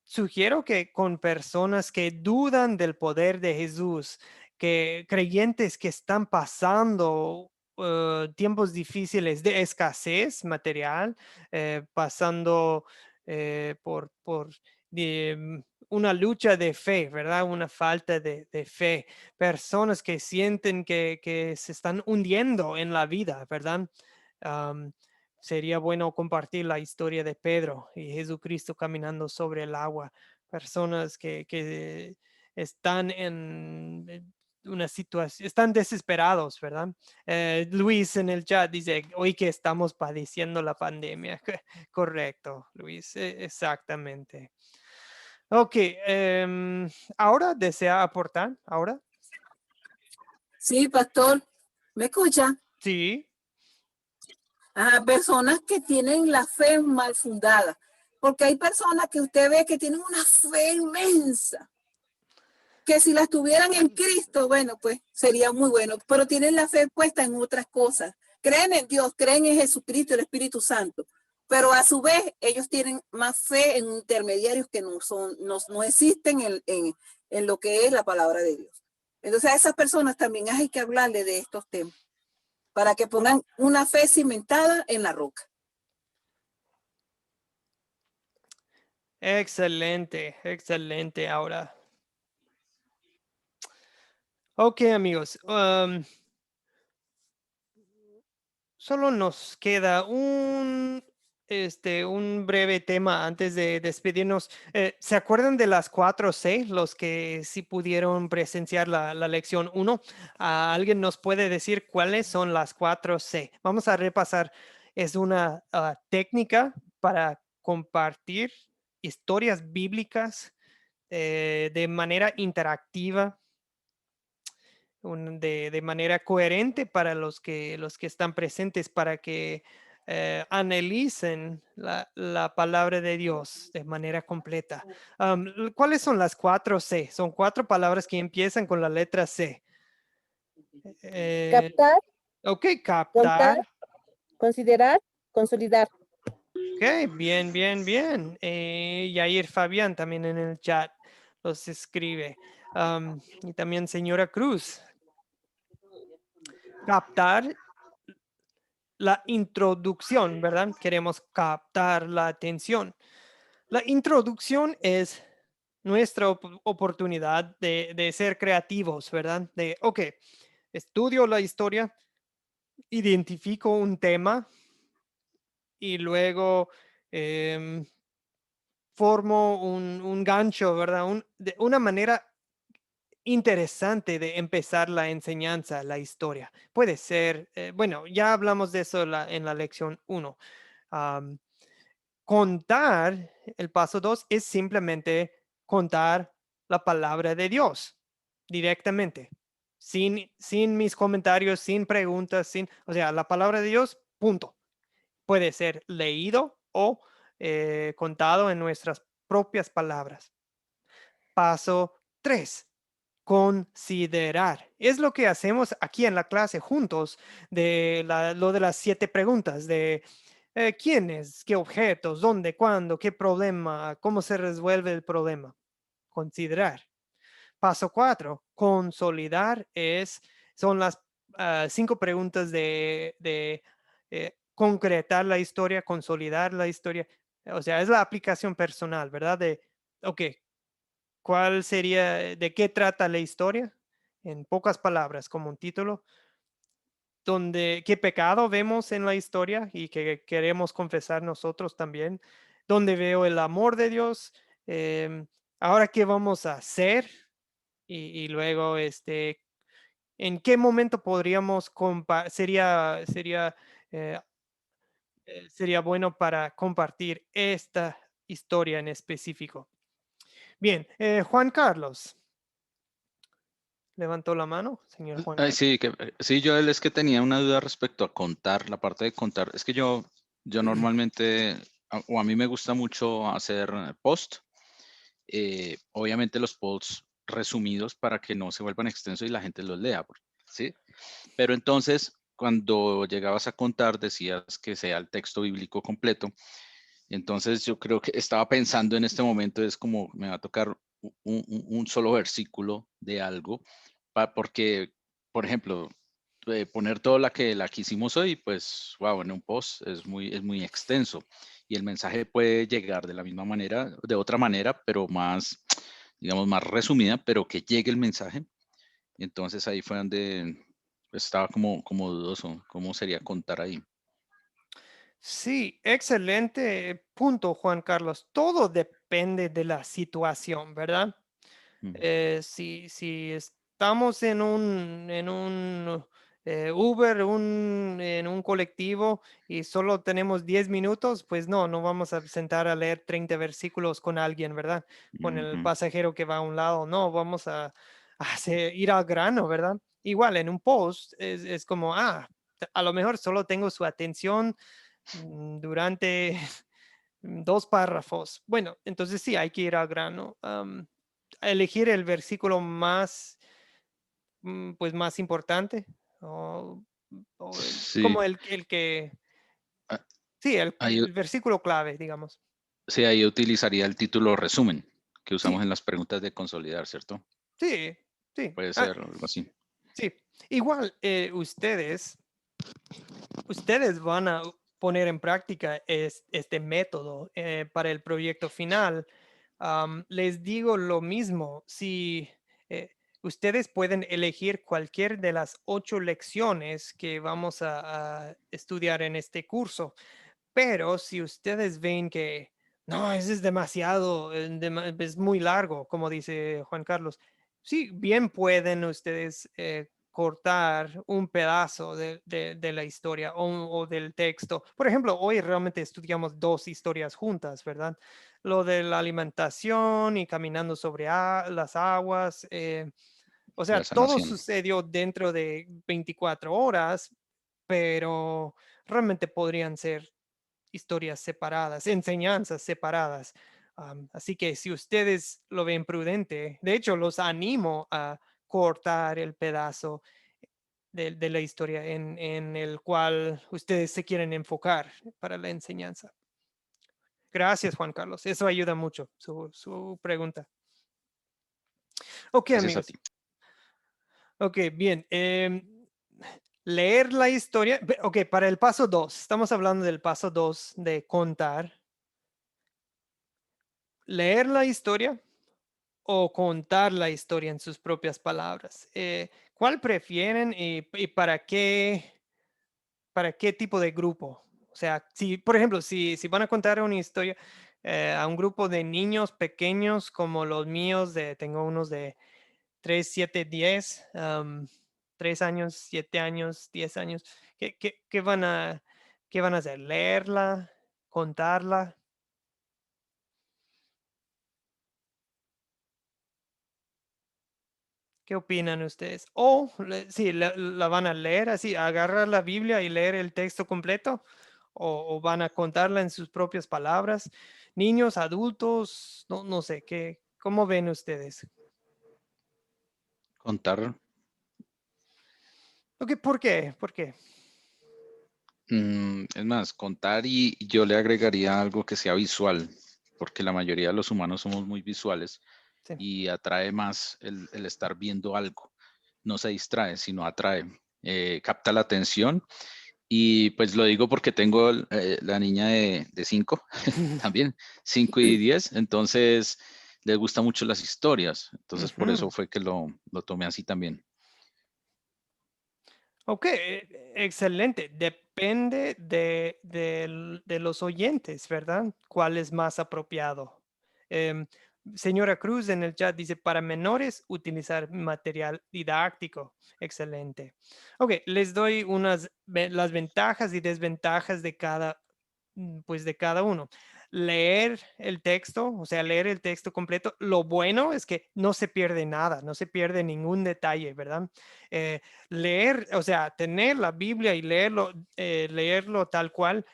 Sugiero que con personas que dudan del poder de Jesús, que creyentes que están pasando tiempos difíciles de escasez material, pasando por una lucha de fe, ¿verdad? Una falta de fe. Personas que sienten que se están hundiendo en la vida, ¿verdad? Sería bueno compartir la historia de Pedro y Jesucristo caminando sobre el agua. Personas que están en una situación, están desesperados, ¿verdad? Luis en el chat dice, hoy que estamos padeciendo la pandemia. Correcto, Luis, exactamente. Ok, ¿ahora desea aportar? ¿Ahora? Sí, pastor, ¿me escucha? Sí. Personas que tienen la fe mal fundada, porque hay personas que usted ve que tienen una fe inmensa, que si las tuvieran en Cristo, bueno, pues sería muy bueno, pero tienen la fe puesta en otras cosas. Creen en Dios, creen en Jesucristo, el Espíritu Santo, pero a su vez ellos tienen más fe en intermediarios que no existen en lo que es la palabra de Dios. Entonces a esas personas también hay que hablarle de estos temas, para que pongan una fe cimentada en la roca. Excelente, excelente. Ahora. Ok, amigos. Solo nos queda un breve tema antes de despedirnos. ¿Se acuerdan de las 4C? Los que sí pudieron presenciar la lección 1. ¿Alguien nos puede decir cuáles son las 4C? Vamos a repasar. Es una técnica para compartir historias bíblicas de manera interactiva, de manera coherente para los que están presentes, para que analicen la palabra de Dios de manera completa. ¿Cuáles son las 4C? Son 4 palabras que empiezan con la letra C. Captar. Ok, captar. Contar, considerar, consolidar. Ok, bien. Yair Fabián también en el chat los escribe. Y también señora Cruz. Captar la introducción, ¿verdad? Queremos captar la atención. La introducción es nuestra oportunidad de ser creativos, ¿verdad? De, ok, estudio la historia, identifico un tema y luego formo un gancho, ¿verdad? De una manera interesante de empezar la enseñanza, la historia. Puede ser, bueno, ya hablamos de eso en la lección 1. Contar, el paso 2 es simplemente contar la palabra de Dios directamente, sin mis comentarios, sin preguntas, o sea, la palabra de Dios, punto. Puede ser leído o contado en nuestras propias palabras. Paso 3, considerar. Es lo que hacemos aquí en la clase juntos, lo de las 7 preguntas, de quiénes, qué objetos, dónde, cuándo, qué problema, cómo se resuelve el problema. Considerar. Paso 4, consolidar son las 5 preguntas de concretar la historia, consolidar la historia. O sea, es la aplicación personal, ¿verdad? Ok, ¿cuál sería, de qué trata la historia? En pocas palabras, como un título. ¿Qué pecado vemos en la historia y que queremos confesar nosotros también? ¿Dónde veo el amor de Dios? Ahora, ¿qué vamos a hacer? Y luego, ¿en qué momento podríamos sería bueno para compartir esta historia en específico? Bien, Juan Carlos. ¿Levantó la mano, señor Juan Carlos? Sí, yo es que tenía una duda respecto a contar, la parte de contar. Es que yo normalmente, o a mí me gusta mucho hacer post. Obviamente los posts resumidos para que no se vuelvan extensos y la gente los lea, ¿sí? Pero entonces, cuando llegabas a contar, decías que sea el texto bíblico completo. Entonces, yo creo que estaba pensando en este momento, es como me va a tocar un solo versículo de algo, porque, por ejemplo, poner todo la que hicimos hoy, pues, wow, en un post es muy extenso y el mensaje puede llegar de la misma manera, de otra manera, pero más, digamos, más resumida, pero que llegue el mensaje. Entonces ahí fue donde estaba como dudoso, cómo sería contar ahí. Sí, excelente punto, Juan Carlos. Todo depende de la situación, ¿verdad? Si estamos en un Uber, en un colectivo y solo tenemos 10 minutos, pues no vamos a sentar a leer 30 versículos con alguien, ¿verdad? Con el pasajero que va a un lado, no, vamos a ir al grano, ¿verdad? Igual en un post es como, a lo mejor solo tengo su atención durante 2 párrafos. Bueno, entonces sí, hay que ir al grano. Elegir el versículo más, pues más importante, Sí. como el que, sí, Ahí, el versículo clave, digamos. sí, ahí utilizaría el título resumen que usamos en las preguntas de consolidar, ¿cierto? Sí, sí. Puede ser algo así. Sí, igual ustedes van a poner en práctica este método para el proyecto final. Les digo lo mismo, si ustedes pueden elegir cualquier de las 8 lecciones que vamos a estudiar en este curso, pero si ustedes ven que no, eso es demasiado, es muy largo, como dice Juan Carlos, sí, bien pueden ustedes cortar un pedazo de la historia o del texto. Por ejemplo, hoy realmente estudiamos 2 historias juntas, ¿verdad? Lo de la alimentación y caminando sobre las aguas. O sea, La todo sanación. sucedió dentro de 24 horas, pero realmente podrían ser historias separadas, enseñanzas separadas. Así que si ustedes lo ven prudente, de hecho los animo a cortar el pedazo de la historia en el cual ustedes se quieren enfocar para la enseñanza. Gracias, Juan Carlos. Eso ayuda mucho, su pregunta. Ok, Gracias amigos. a ti. Ok, bien. Leer la historia. Ok, para el paso 2. Estamos hablando del paso 2 de contar. Leer la historia, o contar la historia en sus propias palabras. ¿Cuál prefieren y para qué tipo de grupo? O sea, si, por ejemplo, si van a contar una historia a un grupo de niños pequeños como los míos, tengo unos de 3, 7, 10, 3 años, 7 años, 10 años, ¿qué van a hacer? ¿Leerla? ¿Contarla? ¿Qué opinan ustedes? O sí, la van a leer así, agarrar la Biblia y leer el texto completo, o van a contarla en sus propias palabras. Niños, adultos, no sé, ¿cómo ven ustedes? Contar. Okay, ¿por qué? ¿Por qué? Es más, contar y yo le agregaría algo que sea visual, porque la mayoría de los humanos somos muy visuales Sí. y atrae más el estar viendo algo. No se distrae, sino atrae, capta la atención. Y pues lo digo porque tengo la niña de 5, también 5 y 10, entonces les gustan mucho las historias. Entonces por eso Ujú. fue que lo tomé así también. Ok, excelente. Depende de los oyentes, ¿verdad? ¿Cuál es más apropiado? Em, Señora Cruz en el chat dice, para menores, utilizar material didáctico. Excelente. Ok, les doy las ventajas y desventajas de pues de cada uno. Leer el texto, o sea, leer el texto completo. Lo bueno es que no se pierde nada, no se pierde ningún detalle, ¿verdad? Leer, o sea, tener la Biblia y leerlo tal cual,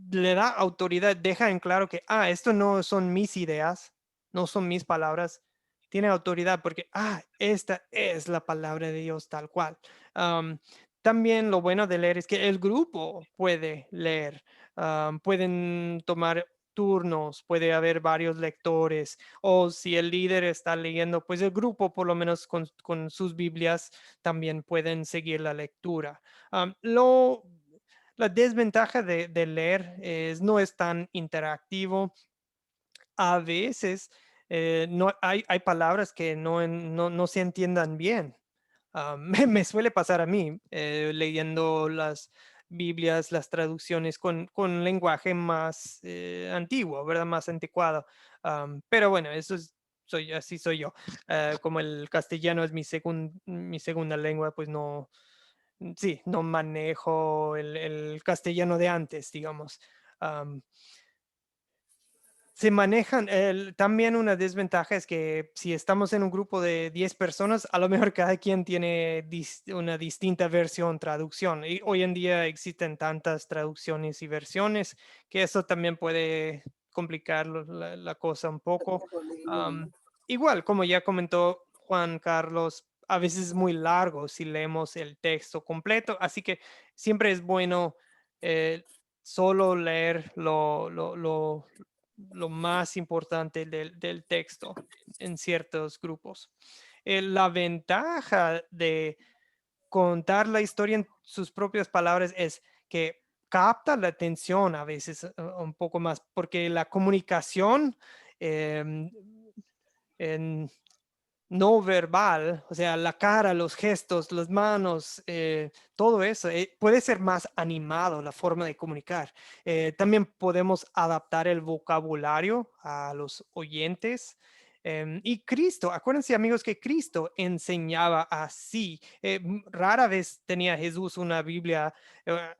le da autoridad, deja en claro que, esto no son mis ideas, no son mis palabras, tiene autoridad porque, esta es la palabra de Dios tal cual. También lo bueno de leer es que el grupo puede leer, pueden tomar turnos, puede haber varios lectores, o si el líder está leyendo, pues el grupo, por lo menos con sus Biblias, también pueden seguir la lectura. La desventaja de leer no es tan interactivo. A veces hay palabras que no se entiendan bien. Me suele pasar a mí leyendo las Biblias, las traducciones con lenguaje más antiguo, ¿verdad? Más anticuado. Pero bueno, así soy yo. Como el castellano es mi segunda lengua, pues no, sí, no manejo el castellano de antes, digamos. Se manejan, también una desventaja es que si estamos en un grupo de 10 personas, a lo mejor cada quien tiene una distinta versión, traducción. Y hoy en día existen tantas traducciones y versiones que eso también puede complicar la cosa un poco. Igual, como ya comentó Juan Carlos, a veces es muy largo si leemos el texto completo, así que siempre es bueno solo leer lo más importante del texto en ciertos grupos. La ventaja de contar la historia en sus propias palabras es que capta la atención a veces un poco más, porque la comunicación em, en no verbal, o sea, la cara, los gestos, las manos, todo eso, puede ser más animado la forma de comunicar. También podemos adaptar el vocabulario a los oyentes. Y Cristo, acuérdense amigos que Cristo enseñaba así. Rara vez tenía Jesús una Biblia,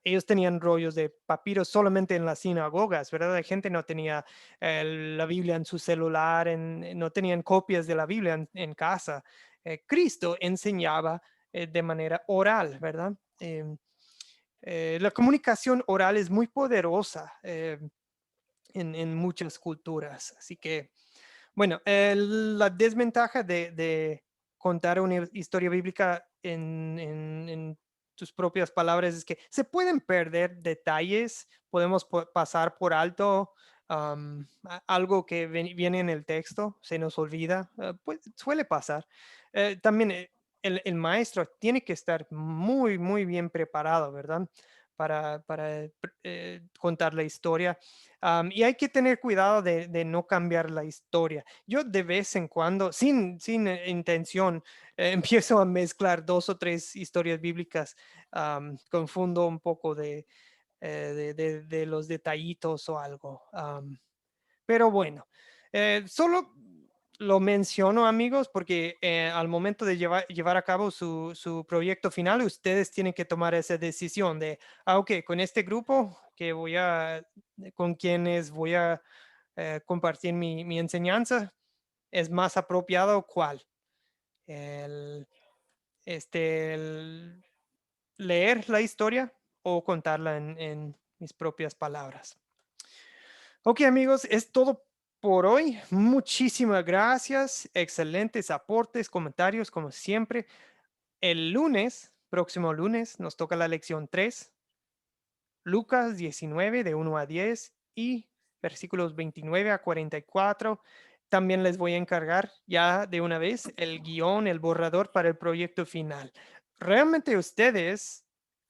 ellos tenían rollos de papiros solamente en las sinagogas, ¿verdad? La gente no tenía la Biblia en su celular, no tenían copias de la Biblia en casa. Cristo enseñaba de manera oral, ¿verdad? La comunicación oral es muy poderosa en muchas culturas, así que, bueno, la desventaja de contar una historia bíblica en tus propias palabras es que se pueden perder detalles, podemos pasar por alto algo que viene en el texto, se nos olvida, pues suele pasar. También el maestro tiene que estar muy, muy bien preparado, ¿verdad? para contar la historia. Y hay que tener cuidado de no cambiar la historia. Yo de vez en cuando, sin intención, empiezo a mezclar 2 o 3 historias bíblicas. Confundo un poco de los detallitos o algo. Pero bueno, solo lo menciono, amigos, porque al momento de llevar a cabo su proyecto final, ustedes tienen que tomar esa decisión de, ok, con este grupo con quienes voy a compartir mi enseñanza, ¿es más apropiado cuál? El leer la historia o contarla en mis propias palabras. Ok, amigos, es todo por hoy. Muchísimas gracias. Excelentes aportes, comentarios, como siempre. El próximo lunes, nos toca la lección 3, Lucas 19, de 1 a 10 y versículos 29 a 44. También les voy a encargar ya de una vez el guión, el borrador para el proyecto final. Realmente ustedes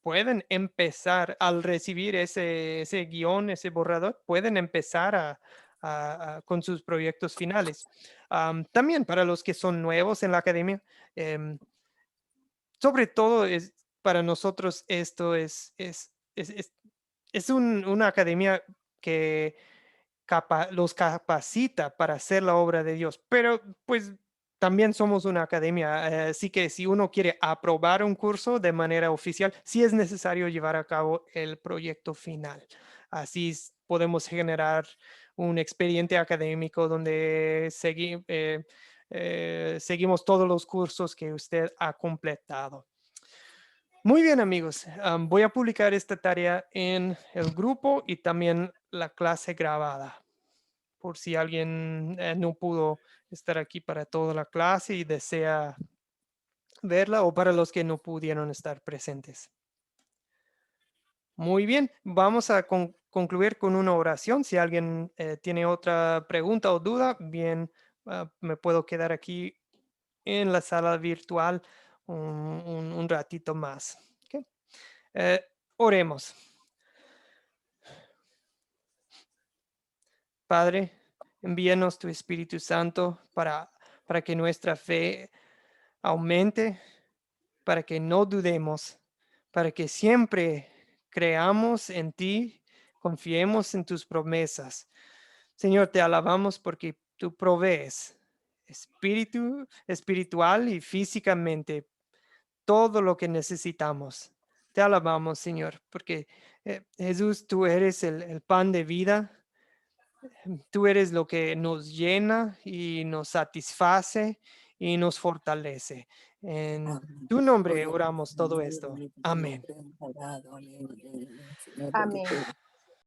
pueden empezar al recibir ese guión, ese borrador, pueden empezar con sus proyectos finales. También para los que son nuevos en la academia, sobre todo para nosotros esto es una academia que los capacita para hacer la obra de Dios, pero pues también somos una academia, así que si uno quiere aprobar un curso de manera oficial, sí es necesario llevar a cabo el proyecto final. Así podemos generar un expediente académico donde seguimos todos los cursos que usted ha completado. Muy bien, amigos. Voy a publicar esta tarea en el grupo y también la clase grabada, por si alguien no pudo estar aquí para toda la clase y desea verla, o para los que no pudieron estar presentes. Muy bien, vamos a concluir con una oración. Si alguien tiene otra pregunta o duda, bien, me puedo quedar aquí en la sala virtual un ratito más. ¿Okay? Oremos. Padre, envíanos tu Espíritu Santo para que nuestra fe aumente, para que no dudemos, para que siempre creamos en ti, confiemos en tus promesas. Señor, te alabamos porque tú provees espiritual y físicamente todo lo que necesitamos. Te alabamos, Señor, porque Jesús, tú eres el pan de vida. Tú eres lo que nos llena y nos satisface y nos fortalece. En tu nombre oramos todo esto. Amén. Amén.